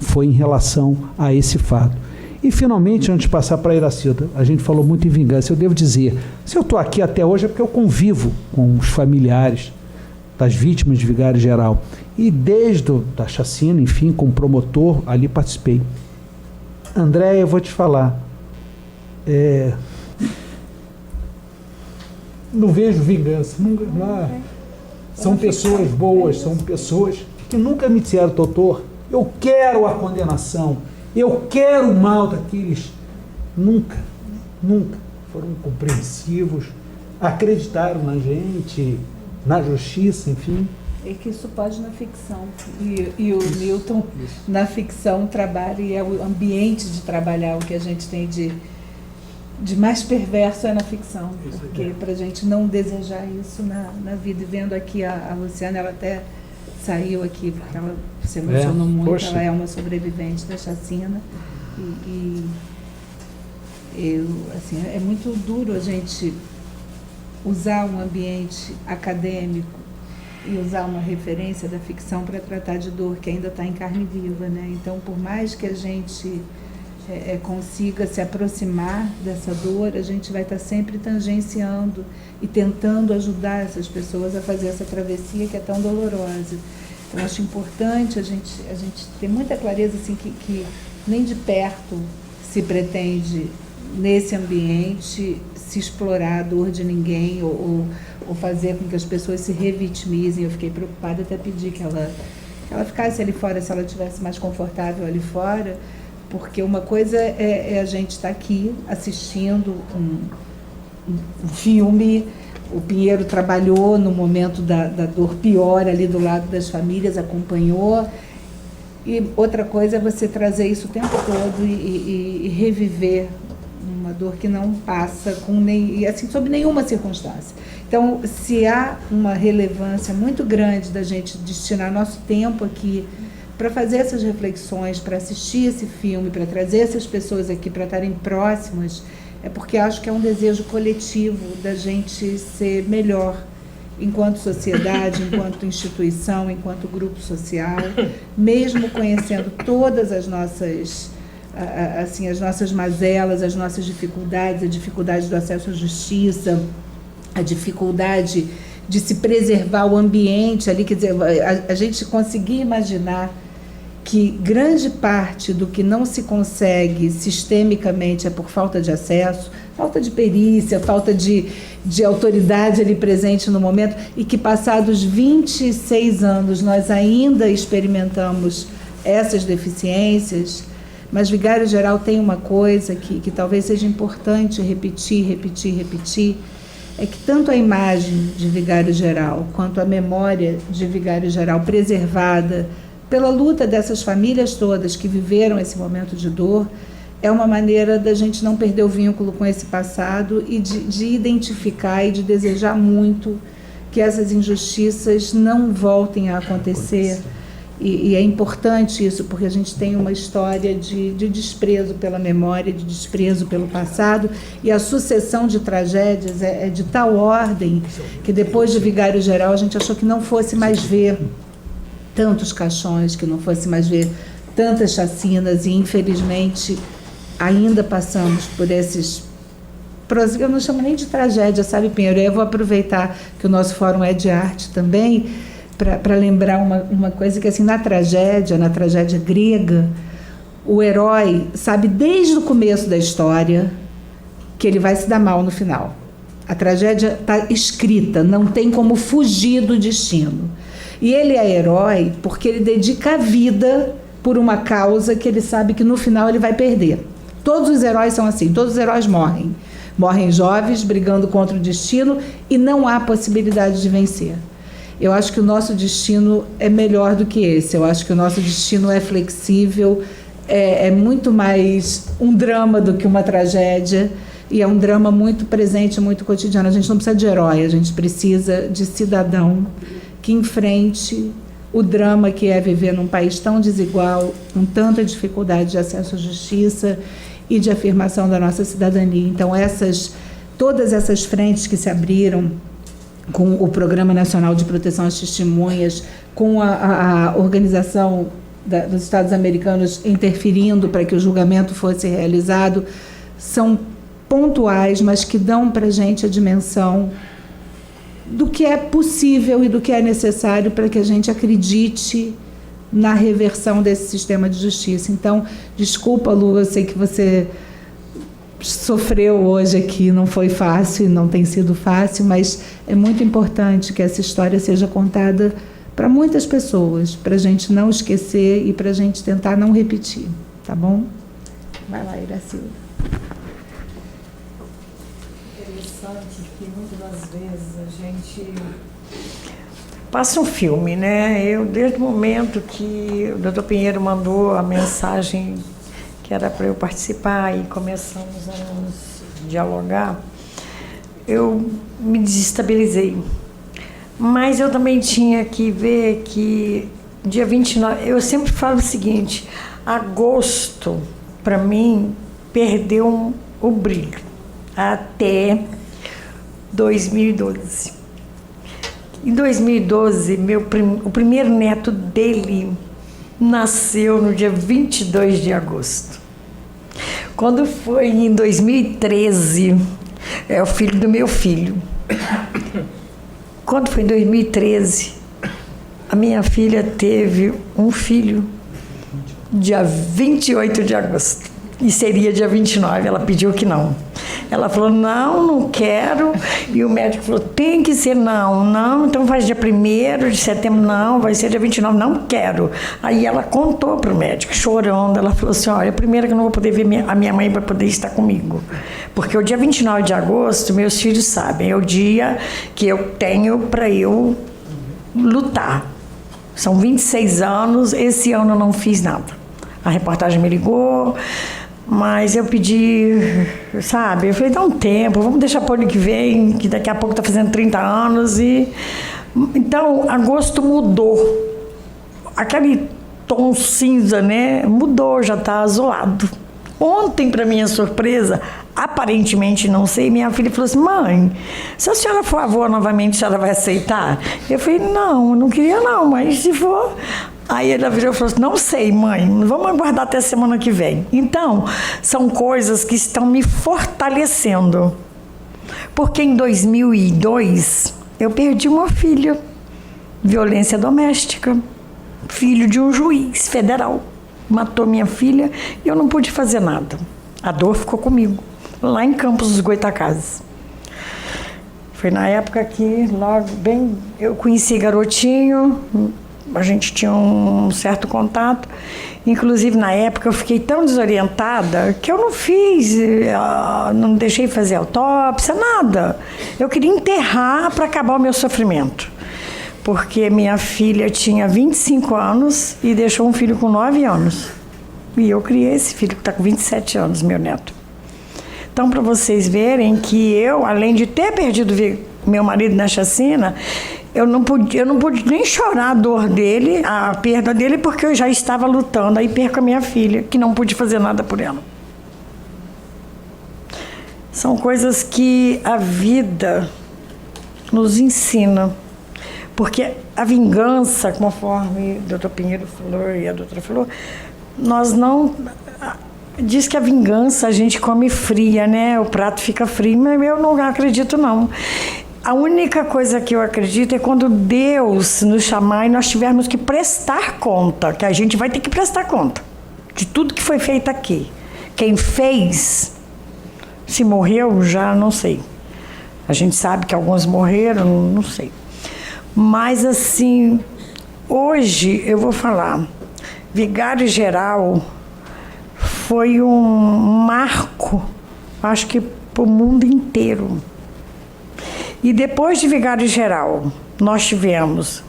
Foi em relação a esse fato. E, finalmente, antes de passar para a Iracilda, a gente falou muito em vingança. Eu devo dizer, se eu estou aqui até hoje é porque eu convivo com os familiares das vítimas de Vigário Geral. E desde a chacina, enfim, como promotor, ali participei. André, eu vou te falar, não vejo vingança. São pessoas boas, são pessoas que nunca me disseram: doutor, eu quero a condenação, eu quero o mal daqueles. Nunca foram compreensivos, acreditaram na gente, na justiça, enfim. É que isso pode na ficção. E o Milton, na ficção, trabalha, e é o ambiente de trabalhar, o que a gente tem de mais perverso é na ficção. Porque para a gente não desejar isso na vida. E vendo aqui a Luciana, ela até saiu aqui, porque ela se emocionou muito. Poxa. Ela é uma sobrevivente da chacina. Assim, é muito duro a gente usar um ambiente acadêmico e usar uma referência da ficção para tratar de dor que ainda está em carne viva, né? Então, por mais que a gente consiga se aproximar dessa dor, a gente vai estar sempre tangenciando e tentando ajudar essas pessoas a fazer essa travessia que é tão dolorosa. Então, acho importante a gente ter muita clareza assim, que nem de perto se pretende, nesse ambiente, se explorar a dor de ninguém ou fazer com que as pessoas se revitimizem. Eu fiquei preocupada, até pedi que ela ela ficasse ali fora, se ela estivesse mais confortável ali fora, porque uma coisa é a gente estar aqui assistindo um filme. O Pinheiro trabalhou no momento da dor pior ali do lado das famílias, acompanhou. E outra coisa é você trazer isso o tempo todo e reviver uma dor que não passa assim, sob nenhuma circunstância. Então, se há uma relevância muito grande da gente destinar nosso tempo aqui para fazer essas reflexões, para assistir esse filme, para trazer essas pessoas aqui para estarem próximas, é porque acho que é um desejo coletivo da gente ser melhor enquanto sociedade, enquanto instituição, enquanto grupo social, mesmo conhecendo todas as nossas, assim, as nossas mazelas, as nossas dificuldades, a dificuldade do acesso à justiça, a dificuldade de se preservar o ambiente ali, quer dizer, a gente conseguir imaginar que grande parte do que não se consegue sistemicamente é por falta de acesso, falta de perícia, falta de autoridade ali presente no momento, e que passados 26 anos nós ainda experimentamos essas deficiências. Mas Vigário Geral tem uma coisa que talvez seja importante repetir, é que tanto a imagem de Vigário Geral quanto a memória de Vigário Geral preservada pela luta dessas famílias todas que viveram esse momento de dor, é uma maneira da gente não perder o vínculo com esse passado e de identificar e de desejar muito que essas injustiças não voltem a acontecer. E é importante isso, porque a gente tem uma história de desprezo pela memória, de desprezo pelo passado, e a sucessão de tragédias é de tal ordem que depois de Vigário Geral a gente achou que não fosse mais ver tantos caixões, que não fosse mais ver tantas chacinas, e infelizmente ainda passamos por esses... Eu não chamo nem de tragédia, sabe, Pinheiro? Eu vou aproveitar que o nosso fórum é de arte também, para lembrar uma coisa que, assim, na tragédia grega, o herói sabe desde o começo da história que ele vai se dar mal no final. A tragédia está escrita, não tem como fugir do destino. E ele é herói porque ele dedica a vida por uma causa que ele sabe que no final ele vai perder. Todos os heróis são assim, todos os heróis morrem. Morrem jovens, brigando contra o destino, e não há possibilidade de vencer. Eu acho que o nosso destino é melhor do que esse. Eu acho que o nosso destino é flexível, é muito mais um drama do que uma tragédia, e é um drama muito presente, muito cotidiano. A gente não precisa de herói, a gente precisa de cidadão que enfrente o drama que é viver num país tão desigual, com tanta dificuldade de acesso à justiça e de afirmação da nossa cidadania. Então, todas essas frentes que se abriram com o Programa Nacional de Proteção às Testemunhas, com a Organização dos Estados Americanos interferindo para que o julgamento fosse realizado, são pontuais, mas que dão para a gente a dimensão do que é possível e do que é necessário para que a gente acredite na reversão desse sistema de justiça. Então, desculpa, Lu, eu sei que você sofreu hoje aqui, não foi fácil, não tem sido fácil, mas é muito importante que essa história seja contada para muitas pessoas, para a gente não esquecer e para a gente tentar não repetir, tá bom? Vai lá, Iracilda. Interessante que muitas das vezes a gente passa um filme, né? Eu, desde o momento que o doutor Pinheiro mandou a mensagem que era para eu participar e começamos a nos dialogar, eu me desestabilizei. Mas eu também tinha que ver que dia 29... Eu sempre falo o seguinte, agosto, para mim, perdeu o brilho até 2012. Em 2012, o primeiro neto dele nasceu no dia 22 de agosto. Quando foi em 2013, é o filho do meu filho. Quando foi em 2013, a minha filha teve um filho dia 28 de agosto. E seria dia 29, ela pediu que não. Ela falou, não quero. E o médico falou, tem que ser não, então faz dia 1º de setembro, não, vai ser dia 29, não quero. Aí ela contou para o médico, chorando, ela falou assim, olha, primeiro que eu não vou poder ver a minha mãe vai poder estar comigo. Porque o dia 29 de agosto, meus filhos sabem, é o dia que eu tenho para eu lutar. São 26 anos, esse ano eu não fiz nada. A reportagem me ligou, mas eu pedi, sabe, eu falei, dá um tempo, vamos deixar para o ano que vem, que daqui a pouco está fazendo 30 anos. Então, agosto mudou. Aquele tom cinza, né, mudou, já está azulado. Ontem, para minha surpresa, aparentemente, não sei, minha filha falou assim, mãe, se a senhora for avó novamente, a senhora vai aceitar? Eu falei, não queria não, mas se for... Aí ela virou e falou assim, não sei, mãe, vamos aguardar até a semana que vem. Então, são coisas que estão me fortalecendo. Porque em 2002, eu perdi uma filha, violência doméstica, filho de um juiz federal. Matou minha filha e eu não pude fazer nada. A dor ficou comigo, lá em Campos dos Goytacazes. Foi na época que, logo bem, eu conheci garotinho, a gente tinha um certo contato. Inclusive, na época, eu fiquei tão desorientada que eu não fiz, não deixei fazer autópsia, nada. Eu queria enterrar para acabar o meu sofrimento. Porque minha filha tinha 25 anos e deixou um filho com 9 anos. E eu criei esse filho que está com 27 anos, meu neto. Então, para vocês verem que eu, além de ter perdido meu marido na chacina, eu não pude nem chorar a dor dele, a perda dele, porque eu já estava lutando. Aí perco a minha filha, que não pude fazer nada por ela. São coisas que a vida nos ensina. Porque a vingança, conforme o doutor Pinheiro falou e a doutora falou, nós não... Diz que a vingança a gente come fria, né? O prato fica frio, mas eu não acredito, não. A única coisa que eu acredito é quando Deus nos chamar e nós tivermos que prestar conta, que a gente vai ter que prestar conta de tudo que foi feito aqui. Quem fez, se morreu, já não sei. A gente sabe que alguns morreram, não sei. Mas, assim, hoje eu vou falar, vigário-geral foi um marco, acho que para o mundo inteiro. E depois de vigário-geral, nós tivemos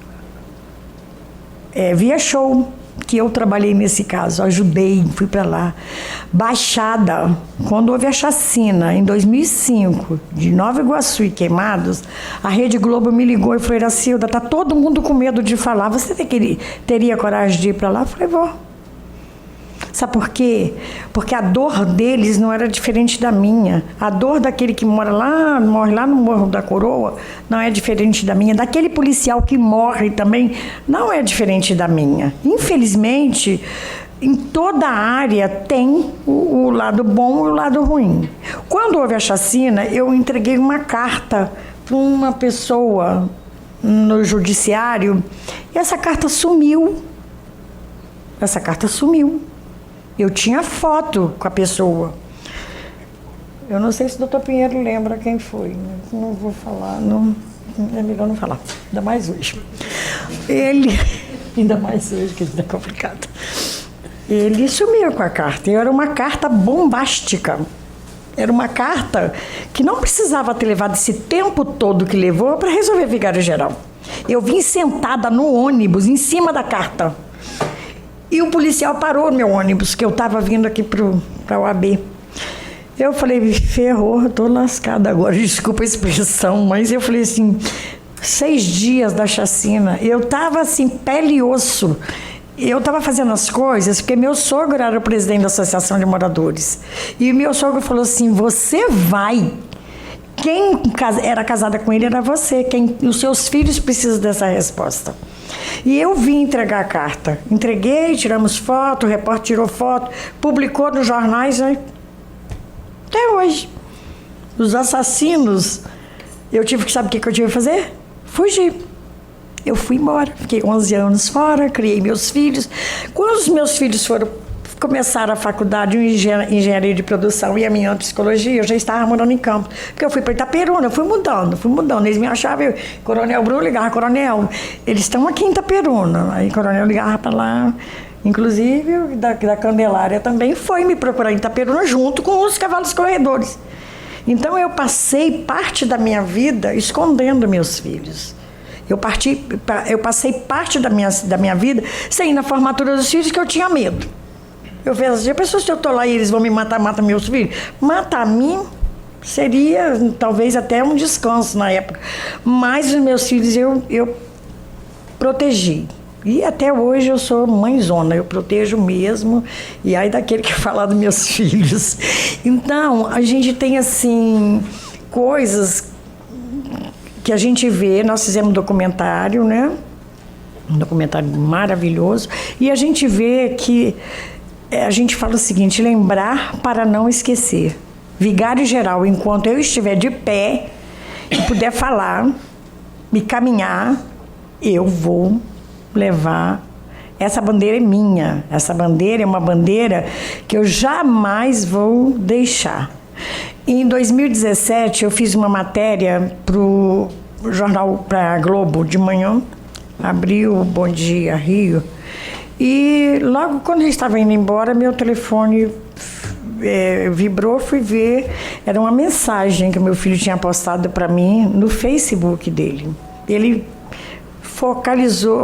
Via Show, que eu trabalhei nesse caso, ajudei, fui para lá. Baixada, quando houve a chacina, em 2005, de Nova Iguaçu e Queimados, a Rede Globo me ligou e falou, Iracilda, tá todo mundo com medo de falar, você teria coragem de ir para lá? Eu falei, vou. Sabe por quê? Porque a dor deles não era diferente da minha. A dor daquele que morre lá no Morro da Coroa, não é diferente da minha. Daquele policial que morre também, não é diferente da minha. Infelizmente, em toda a área tem o lado bom e o lado ruim. Quando houve a chacina, eu entreguei uma carta para uma pessoa no judiciário e essa carta sumiu. Essa carta sumiu. Eu tinha foto com a pessoa. Eu não sei se o doutor Pinheiro lembra quem foi. Não vou falar, é melhor não falar. Ainda mais hoje. Ainda mais hoje, que é complicado. Ele sumiu com a carta. E era uma carta bombástica. Era uma carta que não precisava ter levado esse tempo todo que levou para resolver vigário-geral. Eu vim sentada no ônibus, em cima da carta. E o policial parou meu ônibus, que eu estava vindo aqui para a UAB. Eu falei, ferrou, estou lascada agora, desculpa a expressão, mas eu falei assim, 6 dias da chacina, eu estava assim, pele e osso. Eu estava fazendo as coisas, porque meu sogro era o presidente da Associação de Moradores. E o meu sogro falou assim, você vai. Quem era casada com ele era você, os seus filhos precisam dessa resposta. E eu vim entregar a carta. Entreguei, tiramos foto, o repórter tirou foto, publicou nos jornais, né? Até hoje. Os assassinos, eu tive que, sabe o que eu tive que fazer? Fugir. Eu fui embora, fiquei 11 anos fora, criei meus filhos. Quando os meus filhos começaram a faculdade de engenharia de produção e a minha psicologia, eu já estava morando em Campos. Porque eu fui para Itaperuna, eu fui mudando. Eles me achavam, Coronel Bruno ligava, Coronel, eles estão aqui em Itaperuna. Aí Coronel ligava para lá. Inclusive, da Candelária também foi me procurar em Itaperuna junto com os cavalos corredores. Então, eu passei parte da minha vida escondendo meus filhos. Eu passei parte da minha vida sem ir na formatura dos filhos, que eu tinha medo. Eu falei assim, a pessoa, se eu estou lá e eles vão me matar, mata meus filhos. Matar a mim seria talvez até um descanso na época. Mas os meus filhos eu protegi. E até hoje eu sou mãezona, eu protejo mesmo. E aí daquele que falar dos meus filhos. Então, a gente tem assim, coisas que a gente vê, nós fizemos um documentário, né? Um documentário maravilhoso. E a gente vê que a gente fala o seguinte, lembrar para não esquecer. Vigário geral, enquanto eu estiver de pé e puder falar, me caminhar, eu vou levar. Essa bandeira é minha. Essa bandeira é uma bandeira que eu jamais vou deixar. Em 2017, eu fiz uma matéria para o jornal, para a Globo, de manhã, abriu o Bom Dia Rio, e logo quando eu estava indo embora, meu telefone vibrou, fui ver, era uma mensagem que meu filho tinha postado para mim no Facebook dele. Ele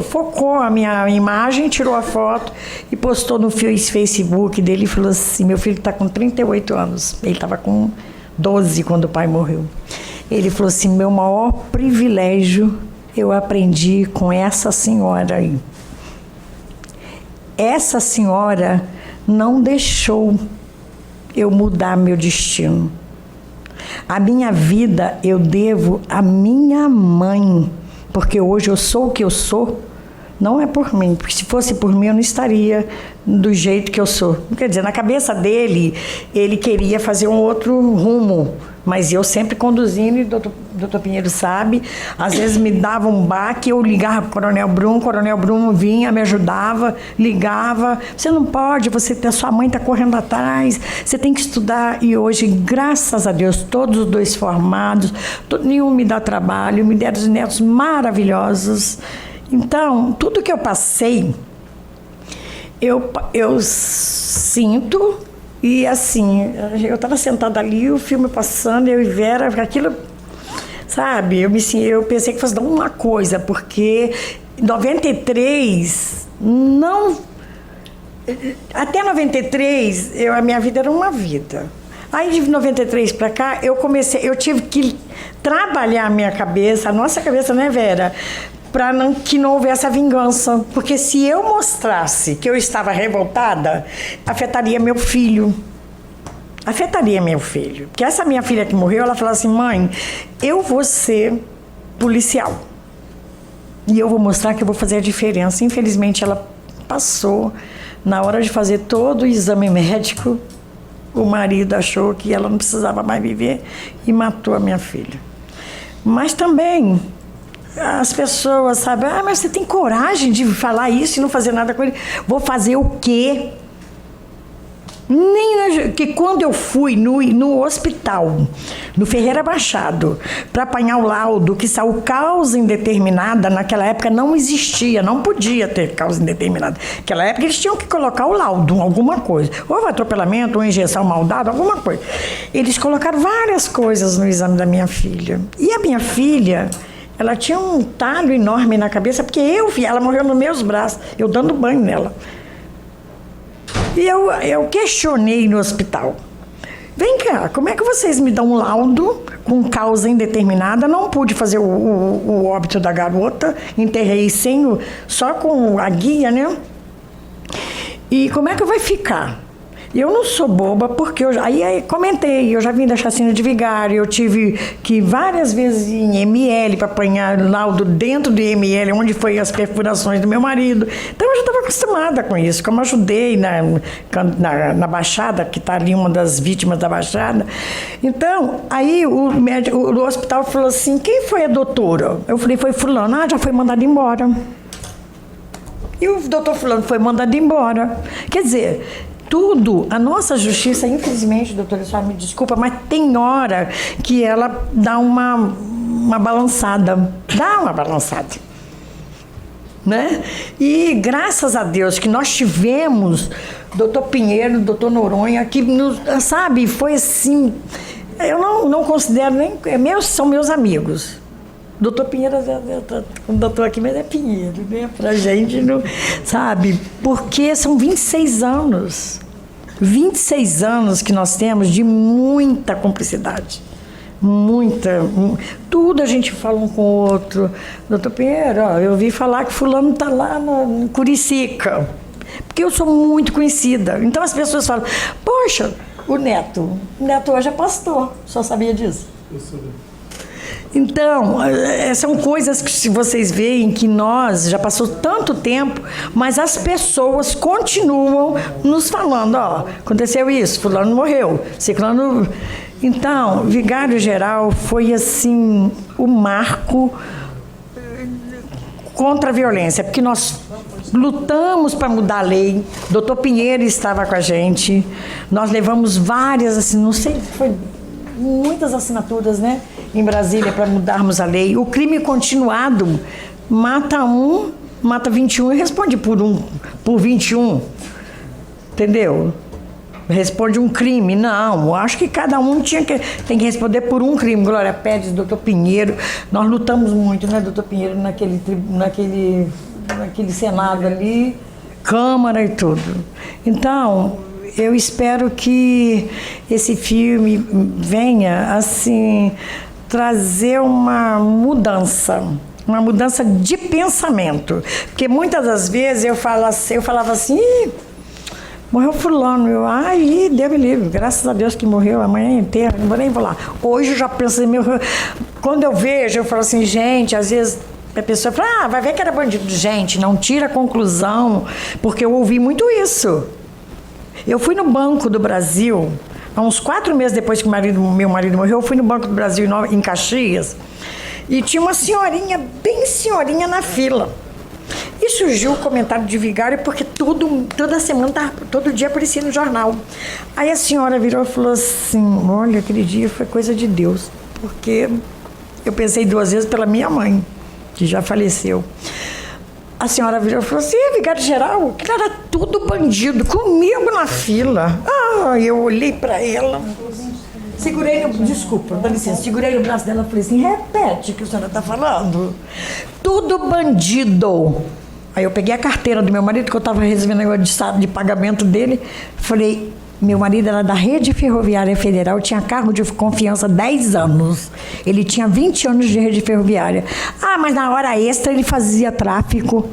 focou a minha imagem, tirou a foto e postou no Facebook dele e falou assim, meu filho está com 38 anos, ele estava com 12 quando o pai morreu. Ele falou assim, meu maior privilégio eu aprendi com essa senhora aí. Essa senhora não deixou eu mudar meu destino. A minha vida eu devo à minha mãe, porque hoje eu sou o que eu sou, não é por mim, porque se fosse por mim eu não estaria do jeito que eu sou. Quer dizer, na cabeça dele, ele queria fazer um outro rumo, mas eu sempre conduzindo, e o doutor Pinheiro sabe, às vezes me dava um baque, eu ligava para o Coronel Bruno vinha, me ajudava, ligava, você não pode, sua mãe está correndo atrás, você tem que estudar. E hoje, graças a Deus, todos os dois formados, nenhum me dá trabalho, me deram os netos maravilhosos. Então, tudo que eu passei, eu sinto, e assim, eu estava sentada ali, o filme passando, eu e Vera, aquilo, sabe, eu pensei que fosse dar uma coisa, porque em 93, até 93, a minha vida era uma vida. Aí de 93 para cá, eu tive que trabalhar a minha cabeça, a nossa cabeça, né, Vera? Para que não houvesse a vingança. Porque se eu mostrasse que eu estava revoltada, afetaria meu filho. Porque essa minha filha que morreu, ela falou assim, mãe, eu vou ser policial. E eu vou mostrar que eu vou fazer a diferença. Infelizmente, ela passou. Na hora de fazer todo o exame médico, o marido achou que ela não precisava mais viver e matou a minha filha. Mas também as pessoas sabem, mas você tem coragem de falar isso e não fazer nada com ele? Vou fazer o quê? Que quando eu fui no hospital, no Ferreira Machado, para apanhar o laudo que saiu causa indeterminada, naquela época não existia, não podia ter causa indeterminada. Naquela época eles tinham que colocar o laudo, alguma coisa. Ou atropelamento, ou injeção mal dada, alguma coisa. Eles colocaram várias coisas no exame da minha filha. E a minha filha, ela tinha um talho enorme na cabeça, porque eu vi, ela morreu nos meus braços, eu dando banho nela. E eu questionei no hospital. Vem cá, como é que vocês me dão um laudo com causa indeterminada? Não pude fazer o óbito da garota, enterrei só com a guia, né? E como é que vai ficar? Eu não sou boba, porque aí comentei, eu já vim da chacina de Vigário, eu tive que várias vezes ir em ML para apanhar laudo dentro do ML, onde foi as perfurações do meu marido. Então eu já estava acostumada com isso, como ajudei na Baixada, que está ali uma das vítimas da Baixada. Então, aí o hospital falou assim, quem foi a doutora? Eu falei, foi fulano. Já foi mandado embora. E o doutor fulano foi mandado embora. Quer dizer, tudo, a nossa justiça, infelizmente, doutora, só me desculpa, mas tem hora que ela dá uma balançada. Dá uma balançada. Né? E graças a Deus que nós tivemos doutor Pinheiro, doutor Noronha, que nos, sabe, foi assim, eu não considero nem, são meus amigos. Doutor Pinheiro, o doutor aqui, mas é Pinheiro, né? Pra gente, não, sabe? Porque são 26 anos. 26 anos que nós temos de muita cumplicidade. Tudo a gente fala um com o outro. Doutor Pinheiro, ó, eu ouvi falar que fulano está lá em Curicica. Porque eu sou muito conhecida. Então as pessoas falam, poxa, o Neto hoje é pastor. Só sabia disso? Eu sabia. Então, são coisas que vocês veem que nós já passou tanto tempo, mas as pessoas continuam nos falando, ó, aconteceu isso, fulano morreu, ciclano. Então, vigário-geral foi assim o marco contra a violência, porque nós lutamos para mudar a lei. Doutor Pinheiro estava com a gente, nós levamos várias, assim, não sei, foi muitas assinaturas, né, em Brasília para mudarmos a lei. O crime continuado mata 21 e responde por 21, entendeu? Responde um crime. Não, acho que cada um tem que responder por um crime. Glória Pérez, doutor Pinheiro, nós lutamos muito, né, doutor Pinheiro, naquele Senado ali, Câmara e tudo. Então, eu espero que esse filme venha, assim, trazer uma mudança de pensamento. Porque muitas das vezes eu falava assim, morreu fulano, Deus me livre, graças a Deus que morreu, amanhã inteira, não vou nem falar. Hoje eu já penso, quando eu vejo, eu falo assim, gente, às vezes a pessoa fala, vai ver que era bandido. Gente, não tira a conclusão, porque eu ouvi muito isso. Eu fui no Banco do Brasil, há uns 4 meses depois que meu marido morreu, eu fui no Banco do Brasil em Caxias, e tinha uma senhorinha, bem senhorinha na fila. E surgiu o comentário de vigário, porque toda semana, todo dia aparecia no jornal. Aí a senhora virou e falou assim, olha, aquele dia foi coisa de Deus, porque eu pensei 2 vezes pela minha mãe, que já faleceu. A senhora virou e falou assim, vigário geral, que era tudo bandido, comigo na fila. Eu olhei para ela, segurei no braço dela e falei assim, repete o que a senhora está falando. Tudo bandido. Aí eu peguei a carteira do meu marido, que eu estava recebendo negócio de estado de pagamento dele, falei, meu marido era da Rede Ferroviária Federal, tinha carro de confiança há 10 anos. Ele tinha 20 anos de rede ferroviária. Mas na hora extra ele fazia tráfico.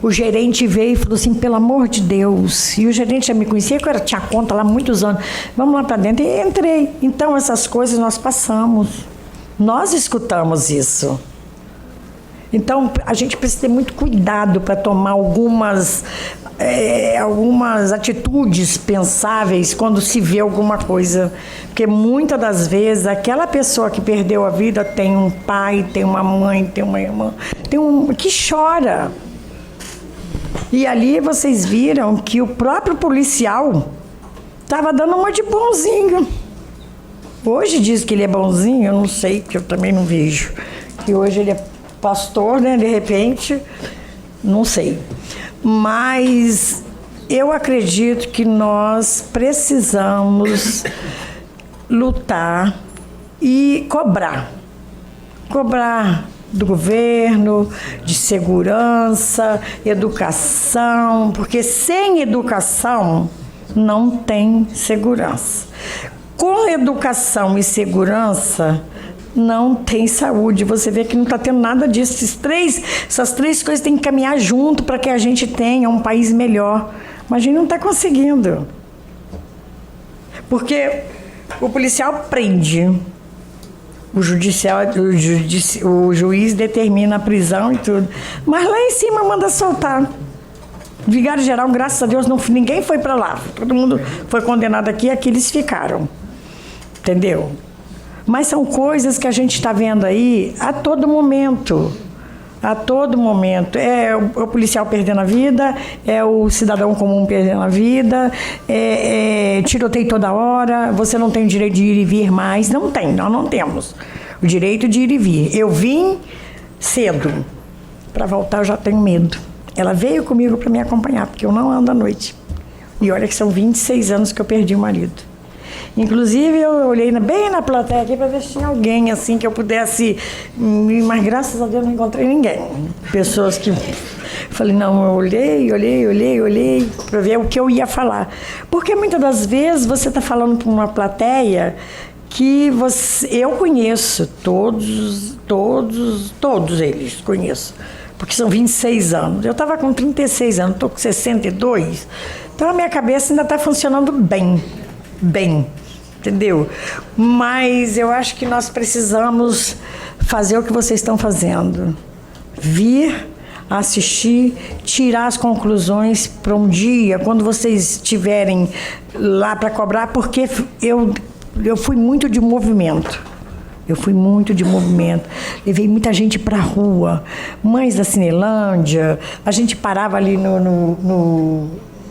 O gerente veio e falou assim, pelo amor de Deus. E o gerente já me conhecia, que eu tinha conta lá há muitos anos. Vamos lá para dentro. E entrei. Então essas coisas nós passamos. Nós escutamos isso. Então a gente precisa ter muito cuidado para tomar algumas atitudes pensáveis quando se vê alguma coisa. Porque muitas das vezes aquela pessoa que perdeu a vida tem um pai, tem uma mãe, tem uma irmã, que chora. E ali vocês viram que o próprio policial estava dando uma de bonzinho. Hoje diz que ele é bonzinho, eu não sei, que eu também não vejo. Que hoje ele é pastor, né, de repente, não sei. Mas eu acredito que nós precisamos lutar e cobrar do governo, de segurança, educação, porque sem educação não tem segurança. Com educação e segurança não tem saúde. Você vê que não está tendo nada disso. Essas três coisas têm que caminhar junto para que a gente tenha um país melhor. Mas a gente não está conseguindo. Porque o policial prende, o juiz determina a prisão e tudo. Mas lá em cima manda soltar. Vigário geral, graças a Deus, ninguém foi para lá. Todo mundo foi condenado aqui, aqui eles ficaram. Entendeu? Mas são coisas que a gente está vendo aí a todo momento. A todo momento. É o policial perdendo a vida, é o cidadão comum perdendo a vida, é tiroteio toda hora, você não tem o direito de ir e vir mais. Não tem, nós não temos o direito de ir e vir. Eu vim cedo, para voltar eu já tenho medo. Ela veio comigo para me acompanhar, porque eu não ando à noite. E olha que são 26 anos que eu perdi o marido. Inclusive, eu olhei bem na plateia aqui para ver se tinha alguém assim que eu pudesse... Mas, graças a Deus, não encontrei ninguém. Pessoas que... Falei, não, eu olhei para ver o que eu ia falar. Porque, muitas das vezes, você está falando para uma plateia que eu conheço, todos eles conheço. Porque são 26 anos. Eu estava com 36 anos, estou com 62. Então, a minha cabeça ainda está funcionando bem, entendeu? Mas eu acho que nós precisamos fazer o que vocês estão fazendo. Vir, assistir, tirar as conclusões para um dia, quando vocês estiverem lá para cobrar, porque eu fui muito de movimento. Levei muita gente para a rua. Mães da Cinelândia, a gente parava ali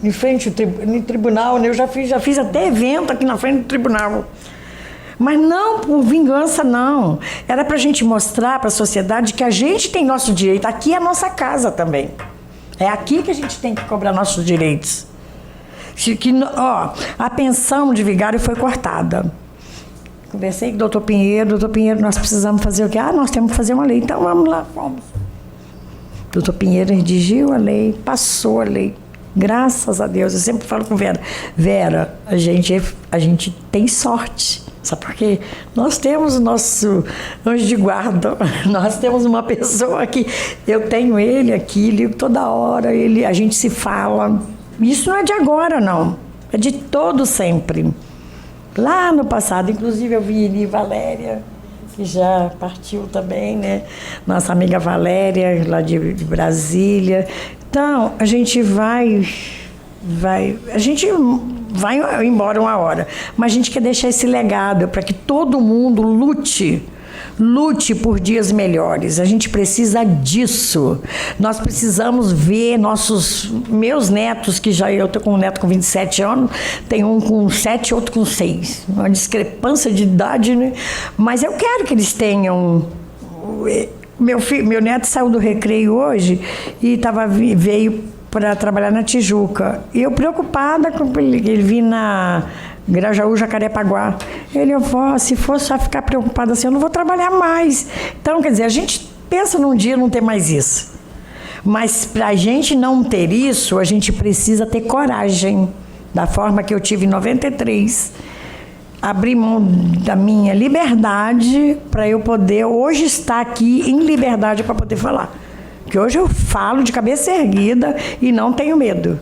em frente ao tribunal, né? Eu já fiz até evento aqui na frente do tribunal. Mas não por vingança, não. Era para a gente mostrar para a sociedade que a gente tem nosso direito. Aqui é a nossa casa também. É aqui que a gente tem que cobrar nossos direitos. A pensão de vigário foi cortada. Conversei com o doutor Pinheiro, nós precisamos fazer o quê? Nós temos que fazer uma lei, então vamos lá, fomos. O doutor Pinheiro redigiu a lei, passou a lei. Graças a Deus, eu sempre falo com Vera, a gente tem sorte, sabe por quê? Nós temos o nosso anjo de guarda, nós temos uma pessoa que eu tenho ele aqui, ligo toda hora, a gente se fala. Isso não é de agora, não, é de todo sempre. Lá no passado, inclusive eu vi Eli Valéria, que já partiu também, né? Nossa amiga Valéria, lá de Brasília. Então, a gente vai embora uma hora, mas a gente quer deixar esse legado para que todo mundo lute por dias melhores. A gente precisa disso. Nós precisamos ver meus netos, que já eu estou com um neto com 27 anos, tem um com 7 e outro com 6. Uma discrepância de idade, né? Mas eu quero que eles tenham... Meu neto saiu do recreio hoje e veio para trabalhar na Tijuca. E eu preocupada com ele vir na Grajaú, Jacarepaguá. Ele, se for só ficar preocupada assim, eu não vou trabalhar mais. Então, quer dizer, a gente pensa num dia não ter mais isso. Mas para a gente não ter isso, a gente precisa ter coragem. Da forma que eu tive em 93. Abrir mão da minha liberdade para eu poder hoje estar aqui em liberdade para poder falar. Porque hoje eu falo de cabeça erguida e não tenho medo.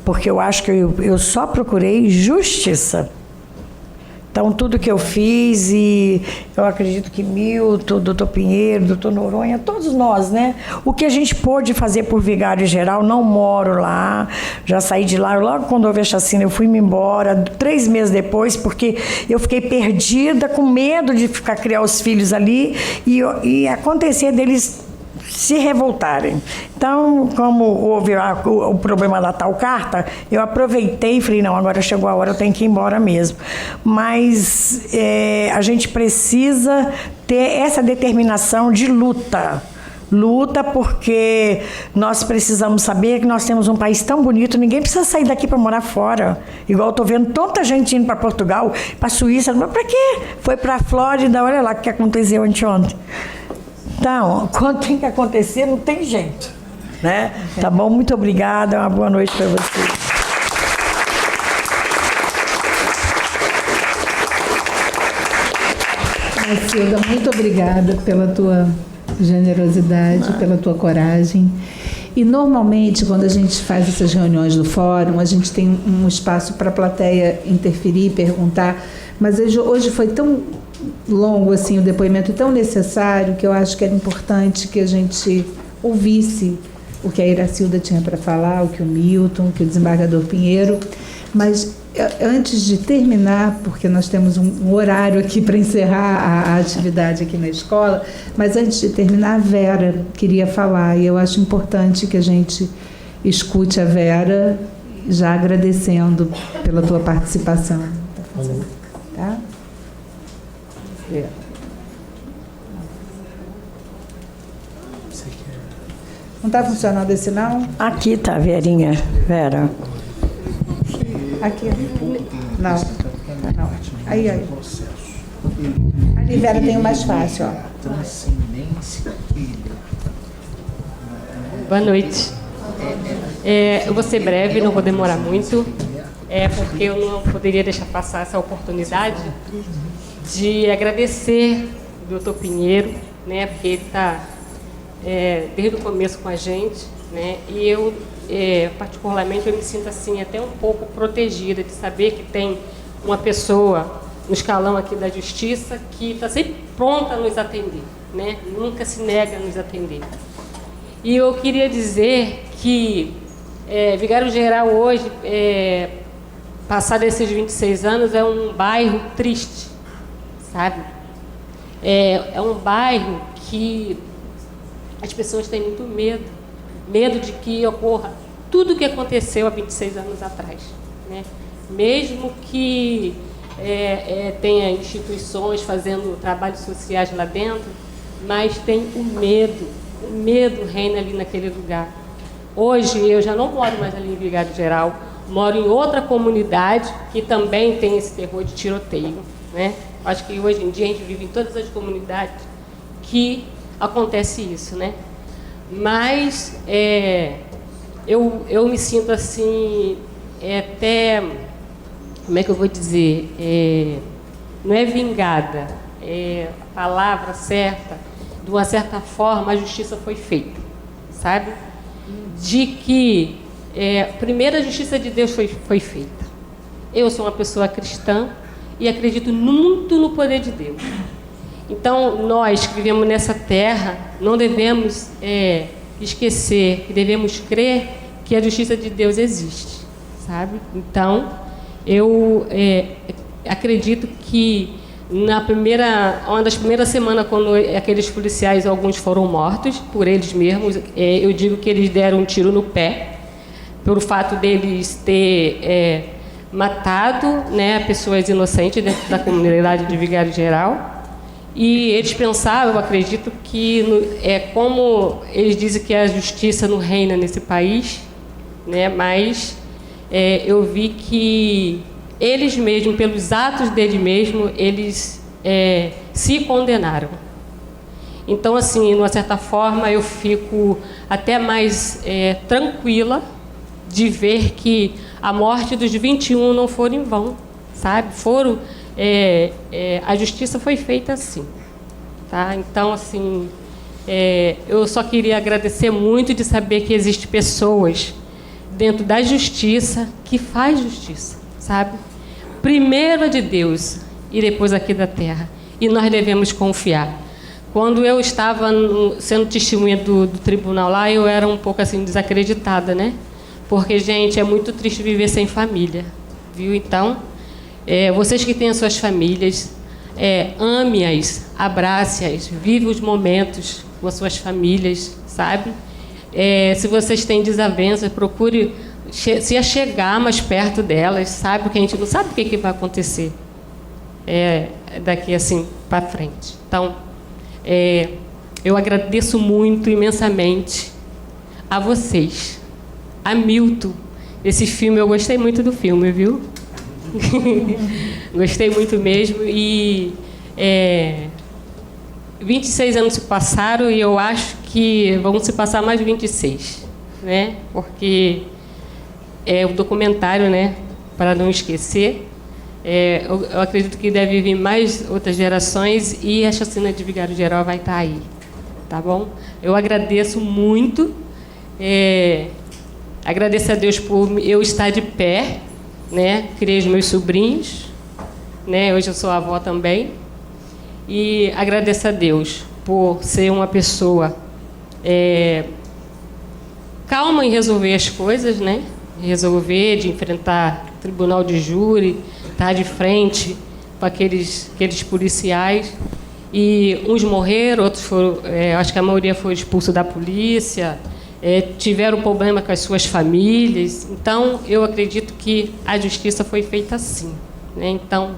Porque eu acho que eu só procurei justiça. Então, tudo que eu fiz, e eu acredito que Milton, doutor Pinheiro, doutor Noronha, todos nós, né? O que a gente pôde fazer por Vigário Geral, não moro lá, já saí de lá, logo quando houve a chacina eu fui-me embora, 3 meses depois, porque eu fiquei perdida, com medo de criar os filhos ali, e acontecer deles se revoltarem. Então, como houve o problema da tal carta, eu aproveitei e falei, não, agora chegou a hora, eu tenho que ir embora mesmo. Mas a gente precisa ter essa determinação de luta. Luta porque nós precisamos saber que nós temos um país tão bonito, ninguém precisa sair daqui para morar fora. Igual eu estou vendo tanta gente indo para Portugal, para Suíça, mas para quê? Foi para a Flórida, olha lá o que aconteceu anteontem. Então, quando tem que acontecer, não tem jeito, né? Tá bom? Muito obrigada, uma boa noite para vocês. Silda, muito obrigada pela tua generosidade, pela tua coragem. E normalmente, quando a gente faz essas reuniões do fórum, a gente tem um espaço para a plateia interferir, perguntar, mas hoje foi tão longo assim, o depoimento tão necessário, que eu acho que era importante que a gente ouvisse o que a Iracilda tinha para falar, o que o Milton, o que o desembargador Pinheiro, Mas antes de terminar, porque nós temos um horário aqui para encerrar a atividade aqui na escola, mas antes de terminar, a Vera queria falar, e eu acho importante que a gente escute a Vera, já agradecendo pela tua participação. Tá? Não está funcionando esse não? Aqui tá, Verinha. Vera. Aqui. Não. Não. Aí. Ali, Vera, tem o mais fácil, ó. Boa noite. Eu vou ser breve, não vou demorar muito, porque eu não poderia deixar passar essa oportunidade de agradecer o Dr. Pinheiro, né, porque ele está desde o começo com a gente, né, e eu, particularmente, eu me sinto assim até um pouco protegida de saber que tem uma pessoa no escalão aqui da Justiça que está sempre pronta a nos atender, né, nunca se nega a nos atender. E eu queria dizer que Vigário Geral hoje, passado esses 26 anos, é um bairro triste, sabe? É um bairro que as pessoas têm muito medo de que ocorra tudo o que aconteceu há 26 anos atrás, né? Mesmo que tenha instituições fazendo trabalhos sociais lá dentro, mas tem o medo reina ali naquele lugar. Hoje eu já não moro mais ali em Vigário Geral, moro em outra comunidade que também tem esse terror de tiroteio, né? Acho que hoje em dia a gente vive em todas as comunidades que acontece isso, né? Mas eu me sinto assim, até, como é que eu vou dizer, não é vingada, a palavra certa, de uma certa forma a justiça foi feita, sabe? De que primeiro a justiça de Deus foi feita. Eu sou uma pessoa cristã e acredito muito no poder de Deus. Então, nós que vivemos nessa terra, não devemos esquecer e devemos crer que a justiça de Deus existe, sabe? Então, eu acredito que uma das primeiras semanas, quando aqueles policiais, alguns foram mortos por eles mesmos, eu digo que eles deram um tiro no pé, pelo fato deles ter matado, né, pessoas inocentes dentro da comunidade de Vigário Geral. E eles pensavam, eu acredito, que como eles dizem que a justiça não reina nesse país, né, mas eu vi que eles mesmos, pelos atos deles mesmos, eles se condenaram. Então, assim, de uma certa forma, eu fico até mais tranquila de ver que a morte dos 21 não foi em vão, sabe? A justiça foi feita assim, tá? Então, assim, eu só queria agradecer muito de saber que existem pessoas dentro da justiça que faz justiça, sabe? Primeiro a de Deus e depois aqui da terra. E nós devemos confiar. Quando eu estava sendo testemunha do tribunal lá, eu era um pouco assim desacreditada, né? Porque, gente, é muito triste viver sem família, viu? Então, vocês que têm as suas famílias, ame-as, abrace-as, vive os momentos com as suas famílias, sabe? Se vocês têm desavenças, procure se achegar mais perto delas, sabe? Porque a gente não sabe o que vai acontecer daqui assim para frente. Então, eu agradeço muito, imensamente, a vocês, a Milton. Esse filme, eu gostei muito do filme, viu? Gostei muito mesmo. E 26 anos se passaram e eu acho que vão se passar mais 26, né? Porque o documentário, né, para não esquecer, eu acredito que deve vir mais outras gerações e a chacina de Vigário Geral vai estar aí, tá bom? Eu agradeço muito, agradeço a Deus por eu estar de pé, né, criei os meus sobrinhos, né, hoje eu sou avó também, e agradeço a Deus por ser uma pessoa calma em resolver as coisas, né? resolver, de enfrentar tribunal de júri, estar de frente com aqueles policiais. E uns morreram, outros foram, acho que a maioria foi expulso da polícia, tiveram problema com as suas famílias. Então, eu acredito que a justiça foi feita assim, né? Então,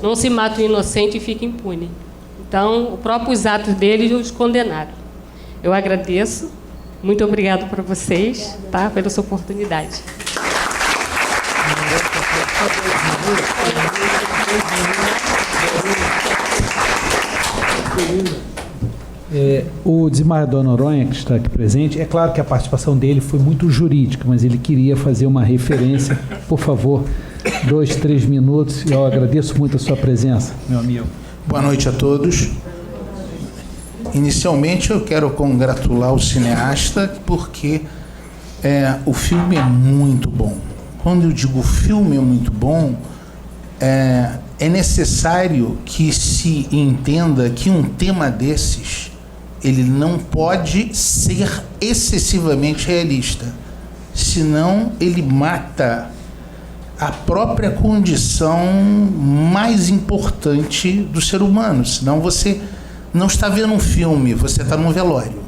não se mata o inocente e fica impune. Então, os próprios atos deles os condenaram. Eu agradeço. Muito obrigado para vocês, tá, pela sua oportunidade. O desembargador Noronha, que está aqui presente, é claro que a participação dele foi muito jurídica, mas ele queria fazer uma referência. Por favor, 2, 3 minutos. Eu agradeço muito a sua presença, meu amigo. Boa noite a todos. Inicialmente, eu quero congratular o cineasta porque o filme é muito bom. Quando eu digo o filme é muito bom, é necessário que se entenda que um tema desses ele não pode ser excessivamente realista, senão ele mata a própria condição mais importante do ser humano. Senão você não está vendo um filme, você está num velório.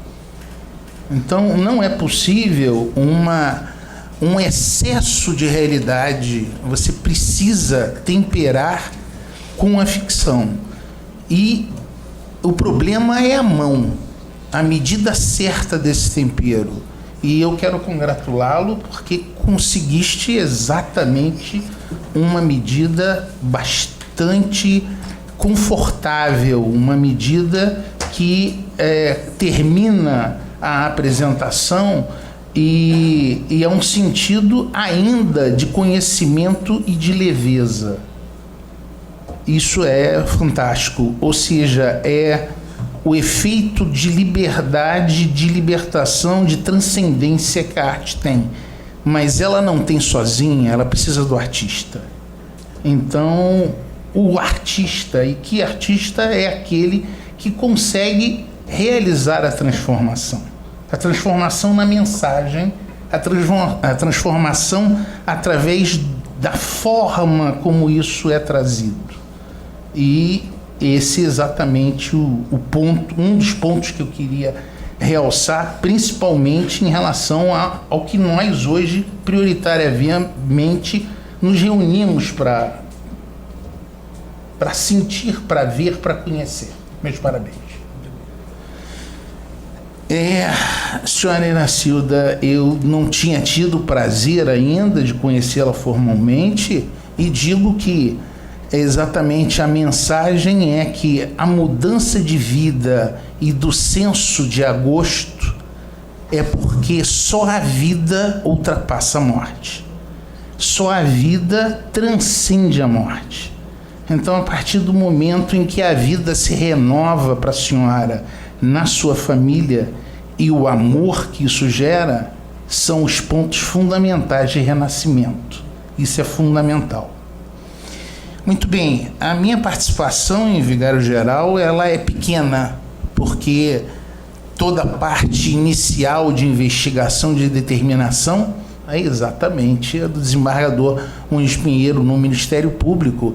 Então não é possível um excesso de realidade. Você precisa temperar com a ficção. E o problema é a mão, a medida certa desse tempero. E eu quero congratulá-lo porque conseguiste exatamente uma medida bastante confortável, uma medida que termina a apresentação e é um sentido ainda de conhecimento e de leveza. Isso é fantástico, ou seja, é o efeito de liberdade, de libertação, de transcendência que a arte tem. Mas ela não tem sozinha, ela precisa do artista. Então, o artista, e que artista é aquele que consegue realizar a transformação na mensagem, a transformação através da forma como isso é trazido. E esse é exatamente um dos pontos que eu queria realçar, principalmente em relação ao que nós hoje prioritariamente nos reunimos para sentir, para ver, para conhecer. Meus parabéns. Senhora Inacilda, eu não tinha tido o prazer ainda de conhecê-la formalmente e digo que exatamente a mensagem é que a mudança de vida e do senso de agosto é porque só a vida ultrapassa a morte. Só a vida transcende a morte. Então, a partir do momento em que a vida se renova para a senhora na sua família e o amor que isso gera, são os pontos fundamentais de renascimento. Isso é fundamental. Muito bem, a minha participação em Vigário Geral, ela é pequena, porque toda a parte inicial de investigação, de determinação, é exatamente a do desembargador Muniz Pinheiro no Ministério Público.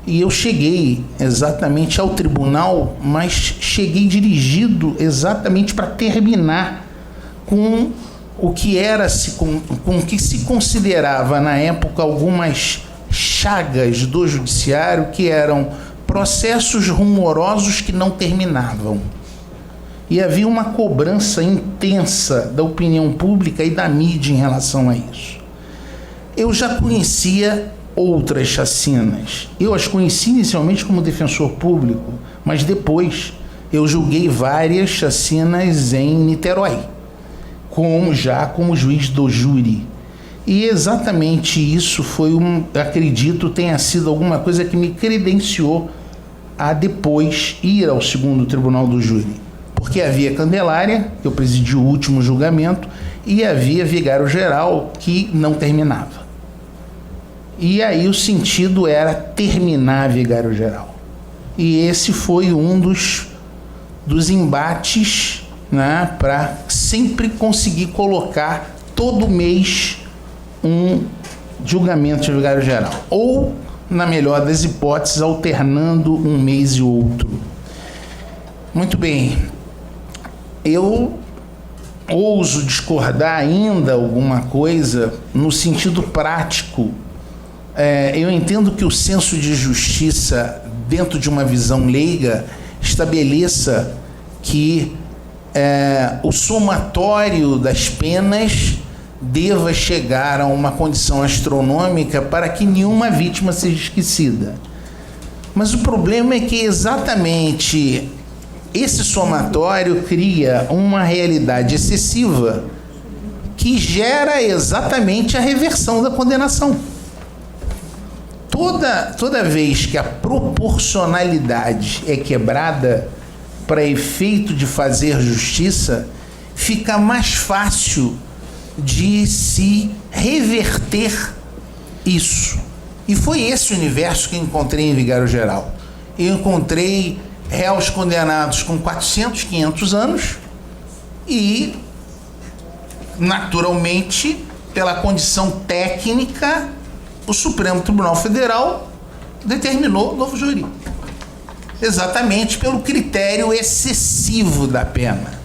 E eu cheguei exatamente ao tribunal, mas cheguei dirigido exatamente para terminar com o que era, com o que se considerava na época algumas chagas do judiciário, que eram processos rumorosos que não terminavam. E havia uma cobrança intensa da opinião pública e da mídia em relação a isso. Eu já conhecia outras chacinas. Eu as conheci inicialmente como defensor público, mas depois eu julguei várias chacinas em Niterói, já como juiz do júri. E exatamente isso foi acredito, tenha sido alguma coisa que me credenciou a depois ir ao segundo tribunal do júri. Porque havia Candelária, que eu presidi o último julgamento, e havia Vigário Geral, que não terminava. E aí o sentido era terminar Vigário Geral. E esse foi um dos embates, né, para sempre conseguir colocar todo mês um julgamento de vigário geral, ou, na melhor das hipóteses, alternando um mês e outro. Muito bem, eu ouso discordar ainda alguma coisa no sentido prático. Eu entendo que o senso de justiça, dentro de uma visão leiga, estabeleça que o somatório das penas deva chegar a uma condição astronômica para que nenhuma vítima seja esquecida. Mas o problema é que exatamente esse somatório cria uma realidade excessiva que gera exatamente a reversão da condenação. Toda vez que a proporcionalidade é quebrada para efeito de fazer justiça, fica mais fácil de se reverter isso. E foi esse o universo que encontrei em vigário geral. Eu encontrei réus condenados com 400, 500 anos e, naturalmente, pela condição técnica, o Supremo Tribunal Federal determinou novo júri. Exatamente pelo critério excessivo da pena.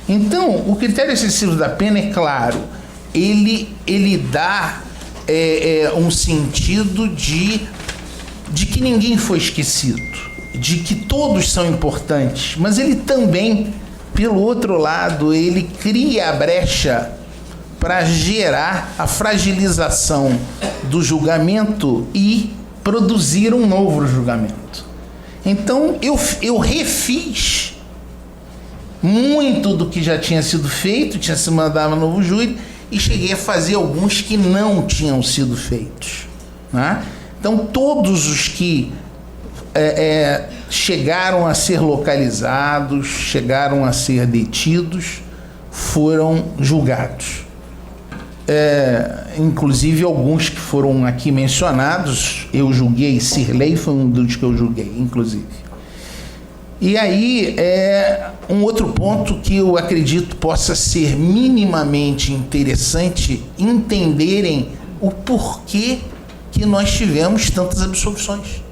Então, o critério excessivo da pena, é claro, ele dá um sentido de que ninguém foi esquecido, de que todos são importantes, mas ele também, pelo outro lado, ele cria a brecha para gerar a fragilização do julgamento e produzir um novo julgamento. Então, eu refiz muito do que já tinha sido feito, tinha se mandado novo júri, e cheguei a fazer alguns que não tinham sido feitos, né? Então, todos os que chegaram a ser localizados, chegaram a ser detidos, foram julgados. Inclusive alguns que foram aqui mencionados, eu julguei. Sirley foi um dos que eu julguei, inclusive. E aí, um outro ponto que eu acredito possa ser minimamente interessante entenderem o porquê que nós tivemos tantas absolvições.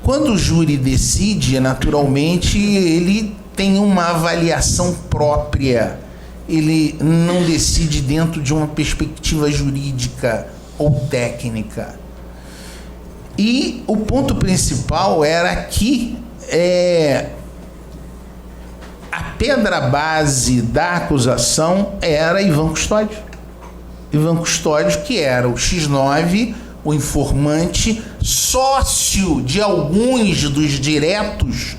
Quando o júri decide, naturalmente, ele tem uma avaliação própria. Ele não decide dentro de uma perspectiva jurídica ou técnica. E o ponto principal era que a pedra base da acusação era Ivan Custódio. Ivan Custódio, que era o X9, o informante, sócio de alguns dos diretos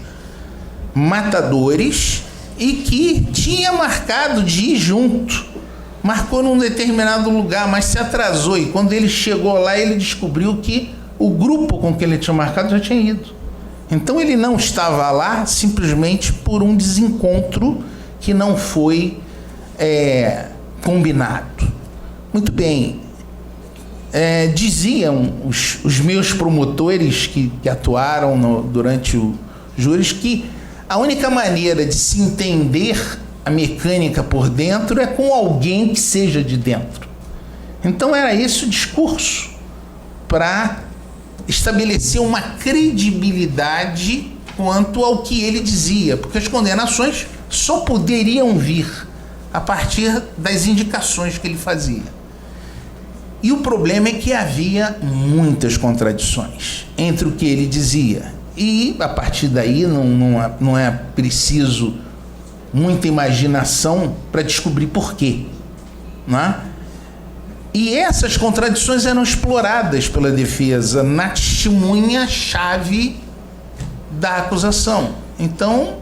matadores, e que tinha marcado de ir junto. Marcou num determinado lugar, mas se atrasou. E quando ele chegou lá, ele descobriu que o grupo com que ele tinha marcado já tinha ido. Então ele não estava lá simplesmente por um desencontro que não foi combinado. Muito bem. Diziam os meus promotores que atuaram durante o júri que a única maneira de se entender a mecânica por dentro é com alguém que seja de dentro. Então era esse o discurso, para estabelecer uma credibilidade quanto ao que ele dizia, porque as condenações só poderiam vir a partir das indicações que ele fazia. E o problema é que havia muitas contradições entre o que ele dizia. E, a partir daí, não é preciso muita imaginação para descobrir por quê, né? E essas contradições eram exploradas pela defesa na testemunha-chave da acusação. Então,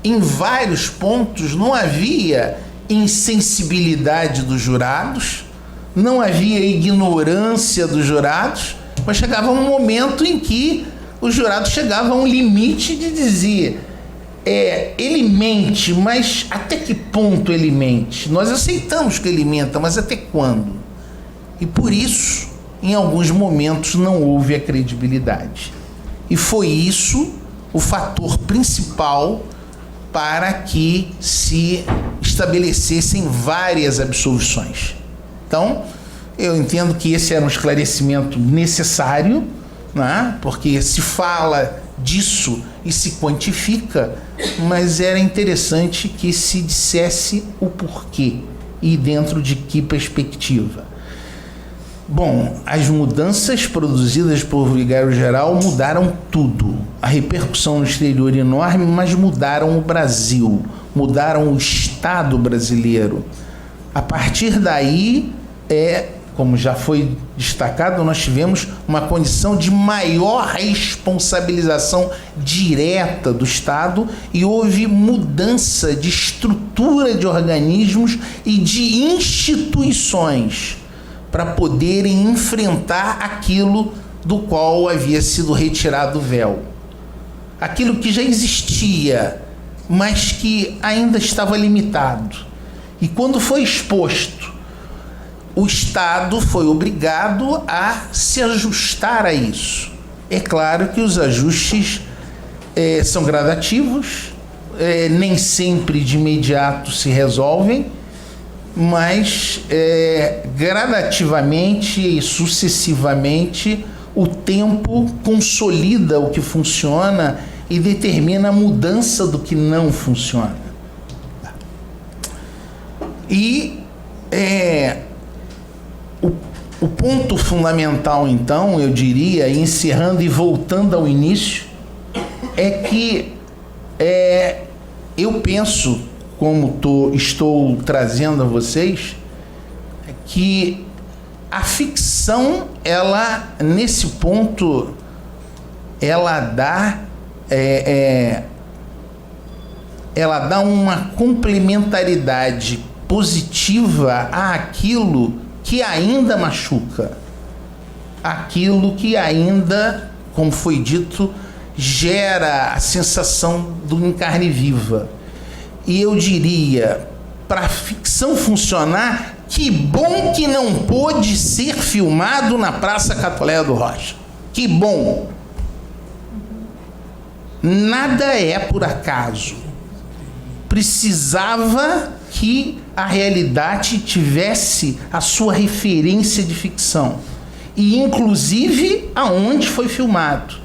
em vários pontos, não havia insensibilidade dos jurados, não havia ignorância dos jurados, mas chegava um momento em que o jurado chegava a um limite de dizer: ele mente, mas até que ponto ele mente? Nós aceitamos que ele menta, mas até quando? E por isso, em alguns momentos, não houve a credibilidade. E foi isso o fator principal para que se estabelecessem várias absolvições. Então, eu entendo que esse era um esclarecimento necessário, né? Porque se fala disso e se quantifica, mas era interessante que se dissesse o porquê e dentro de que perspectiva. Bom, as mudanças produzidas por Vigário-Geral mudaram tudo. A repercussão no exterior é enorme, mas mudaram o Brasil, mudaram o Estado brasileiro. A partir daí, como já foi destacado, nós tivemos uma condição de maior responsabilização direta do Estado e houve mudança de estrutura de organismos e de instituições para poderem enfrentar aquilo do qual havia sido retirado o véu. Aquilo que já existia, mas que ainda estava limitado. E quando foi exposto, o Estado foi obrigado a se ajustar a isso. É claro que os ajustes são gradativos, nem sempre de imediato se resolvem, mas gradativamente e sucessivamente o tempo consolida o que funciona e determina a mudança do que não funciona. E o ponto fundamental, então, eu diria, encerrando e voltando ao início, é que eu penso, como estou trazendo a vocês, que a ficção, ela, nesse ponto, ela dá uma complementaridade positiva àquilo que ainda machuca, aquilo que ainda, como foi dito, gera a sensação do em carne viva. E eu diria, para a ficção funcionar, que bom que não pôde ser filmado na Praça Catolé do Rocha. Que bom! Nada é por acaso. Precisava que a realidade tivesse a sua referência de ficção. E, inclusive, aonde foi filmado.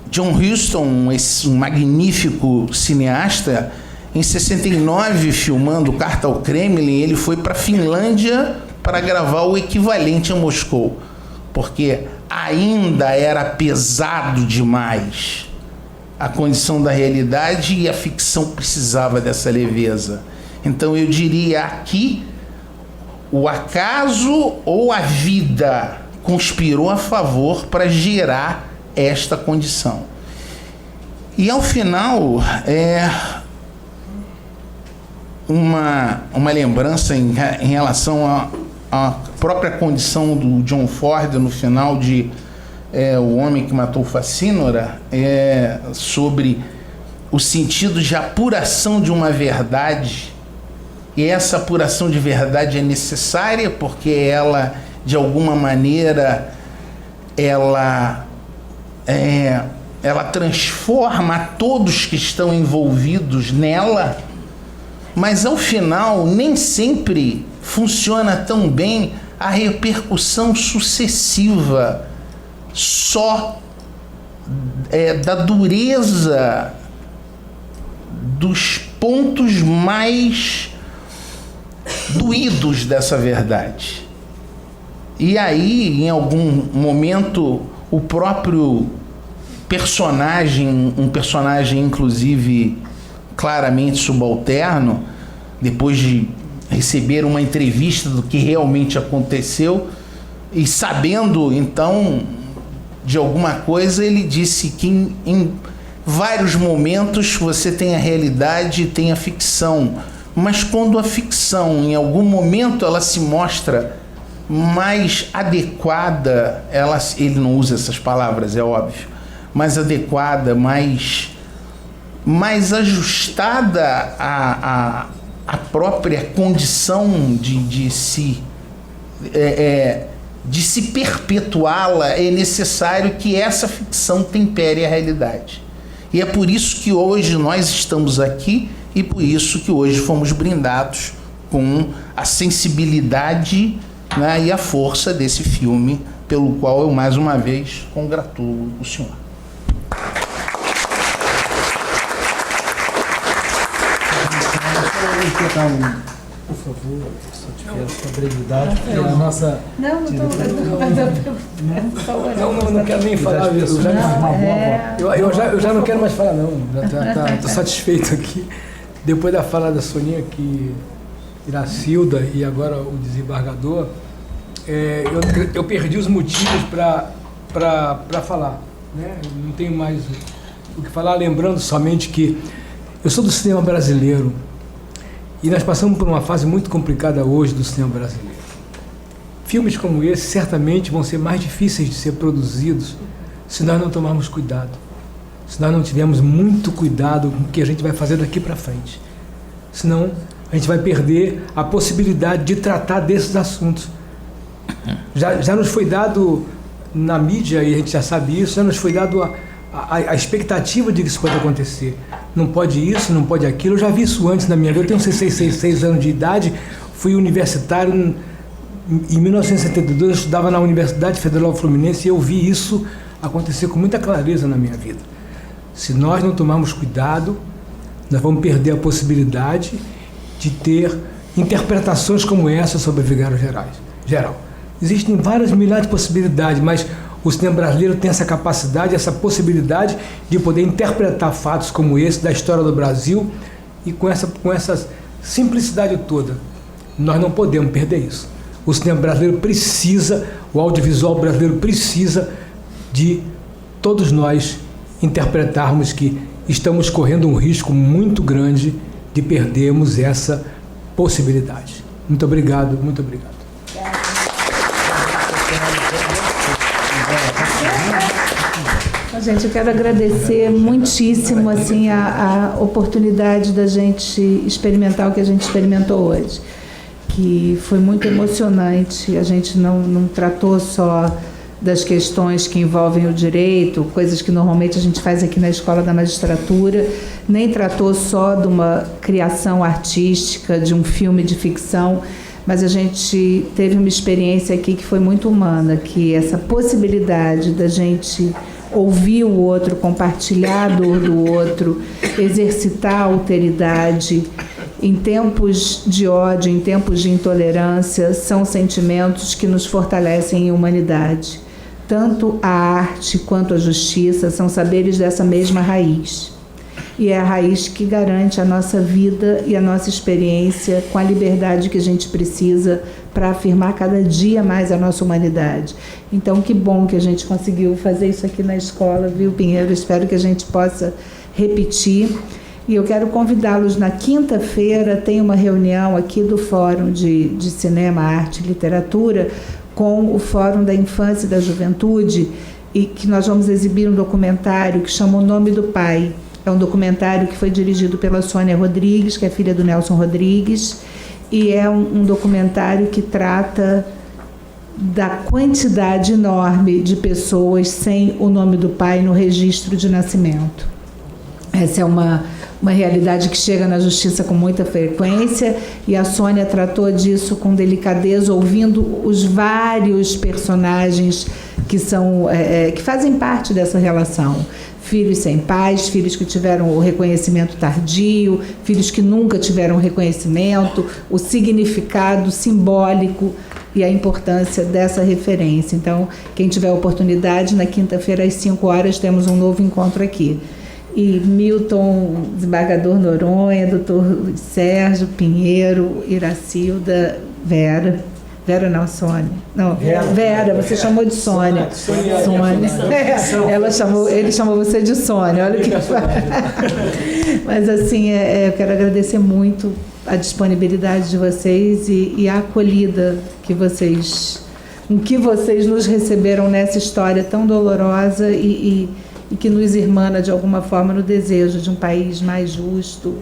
John Huston, um magnífico cineasta, em 69, filmando Carta ao Kremlin, ele foi para a Finlândia para gravar o equivalente a Moscou, porque ainda era pesado demais a condição da realidade e a ficção precisava dessa leveza. Então eu diria aqui, o acaso ou a vida conspirou a favor para gerar esta condição. E ao final, uma lembrança em relação à própria condição do John Ford no final de O Homem que Matou Facínora, sobre o sentido de apuração de uma verdade. E essa apuração de verdade é necessária porque ela, de alguma maneira, ela transforma todos que estão envolvidos nela, mas ao final nem sempre funciona tão bem a repercussão sucessiva só da dureza dos pontos mais doídos dessa verdade. E aí, em algum momento, o próprio personagem, um personagem inclusive claramente subalterno, depois de receber uma entrevista do que realmente aconteceu e sabendo então de alguma coisa, ele disse que em vários momentos você tem a realidade e tem a ficção, mas quando a ficção em algum momento ela se mostra mais adequada, ele não usa essas palavras, é óbvio, mais adequada, mais ajustada à própria condição de se perpetuá-la, é necessário que essa ficção tempere a realidade. E é por isso que hoje nós estamos aqui e por isso que hoje fomos brindados com a sensibilidade, né, e a força desse filme, pelo qual eu mais uma vez congratulo o senhor. Por favor, se tiver essa brevidade, porque a nossa... Não quero nem falar. Eu já não quero mais falar, não. Estou satisfeito aqui. Depois da fala da Soninha, que Iracilda e agora o desembargador, eu perdi os motivos para falar, né? Não tenho mais o que falar, lembrando somente que eu sou do cinema brasileiro e nós passamos por uma fase muito complicada hoje do cinema brasileiro. Filmes como esse certamente vão ser mais difíceis de ser produzidos se nós não tomarmos cuidado, se nós não tivermos muito cuidado com o que a gente vai fazer daqui para frente. Senão a gente vai perder a possibilidade de tratar desses assuntos. Já nos foi dado na mídia, e a gente já sabe isso, já nos foi dado a expectativa de que isso pode acontecer. Não pode isso, não pode aquilo. Eu já vi isso antes na minha vida. Eu tenho 66 anos de idade, fui universitário em 1972, eu estudava na Universidade Federal Fluminense e eu vi isso acontecer com muita clareza na minha vida. Se nós não tomarmos cuidado, nós vamos perder a possibilidade de ter interpretações como essa sobre a Vigário Geral. Existem várias milhares de possibilidades, mas o cinema brasileiro tem essa capacidade, essa possibilidade de poder interpretar fatos como esse da história do Brasil, e com essa simplicidade toda. Nós não podemos perder isso. O cinema brasileiro precisa, o audiovisual brasileiro precisa de todos nós interpretarmos que estamos correndo um risco muito grande de perdermos essa possibilidade. Muito obrigado, muito obrigado. Gente, eu quero agradecer muitíssimo assim, a oportunidade da gente experimentar o que a gente experimentou hoje, que foi muito emocionante. A gente não tratou só das questões que envolvem o direito, coisas que normalmente a gente faz aqui na Escola da Magistratura, nem tratou só de uma criação artística, de um filme de ficção, mas a gente teve uma experiência aqui que foi muito humana, que essa possibilidade da gente ouvir o outro, compartilhar a dor do outro, exercitar a alteridade em tempos de ódio, em tempos de intolerância, são sentimentos que nos fortalecem em humanidade. Tanto a arte quanto a justiça são saberes dessa mesma raiz. E é a raiz que garante a nossa vida e a nossa experiência com a liberdade que a gente precisa para afirmar cada dia mais a nossa humanidade. Então, que bom que a gente conseguiu fazer isso aqui na escola, viu, Pinheiro? Espero que a gente possa repetir. E eu quero convidá-los, na quinta-feira tem uma reunião aqui do Fórum de Cinema, Arte e Literatura com o Fórum da Infância e da Juventude, e que nós vamos exibir um documentário que chama O Nome do Pai. É um documentário que foi dirigido pela Sônia Rodrigues, que é filha do Nelson Rodrigues, e é um documentário que trata da quantidade enorme de pessoas sem o nome do pai no registro de nascimento. Essa é uma realidade que chega na justiça com muita frequência, e a Sônia tratou disso com delicadeza, ouvindo os vários personagens que fazem parte dessa relação. Filhos sem pais, filhos que tiveram o reconhecimento tardio, filhos que nunca tiveram reconhecimento, o significado simbólico e a importância dessa referência. Então, quem tiver oportunidade, na quinta-feira às 5 horas temos um novo encontro aqui. E Milton, desembargador Noronha, doutor Sérgio Pinheiro, Iracilda, Vera não, Sônia. Não, Vera, você chamou de Sônia. Sônia. Ele chamou você de Sônia, olha o que Mas assim, eu quero agradecer muito a disponibilidade de vocês e a acolhida com que vocês nos receberam nessa história tão dolorosa e que nos irmana de alguma forma no desejo de um país mais justo,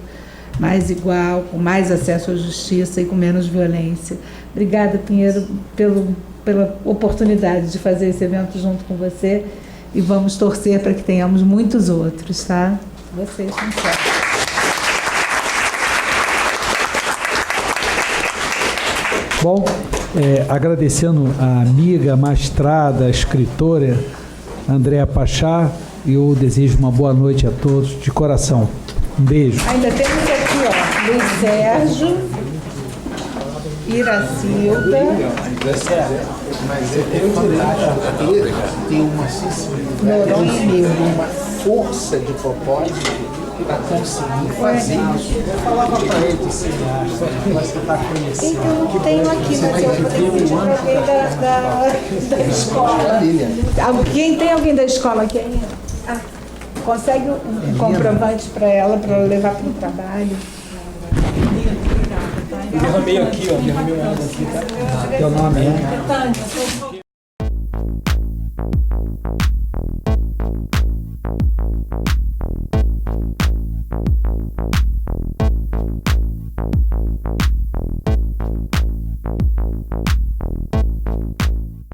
mais igual, com mais acesso à justiça e com menos violência. Obrigada, Pinheiro, pela oportunidade de fazer esse evento junto com você, e vamos torcer para que tenhamos muitos outros, tá? Vocês estão certos. Bom, agradecendo a amiga, maestrada, escritora Andréa Pachá, eu desejo uma boa noite a todos, de coração. Um beijo. Ainda temos aqui, ó, Luiz Sérgio, Iracilda. Mas é fantástico. Ele tem uma sensibilidade, uma força de propósito para conseguir fazer isso. Eu falava para ele que você acha, você está conhecendo. Então, tenho aqui, mas eu vou pedir para alguém da escola. Tem alguém da escola aqui ainda? Consegue um comprovante para ela levar para o trabalho? Derramei aqui, ó. Derramei uma água aqui, tá? Teu nome é?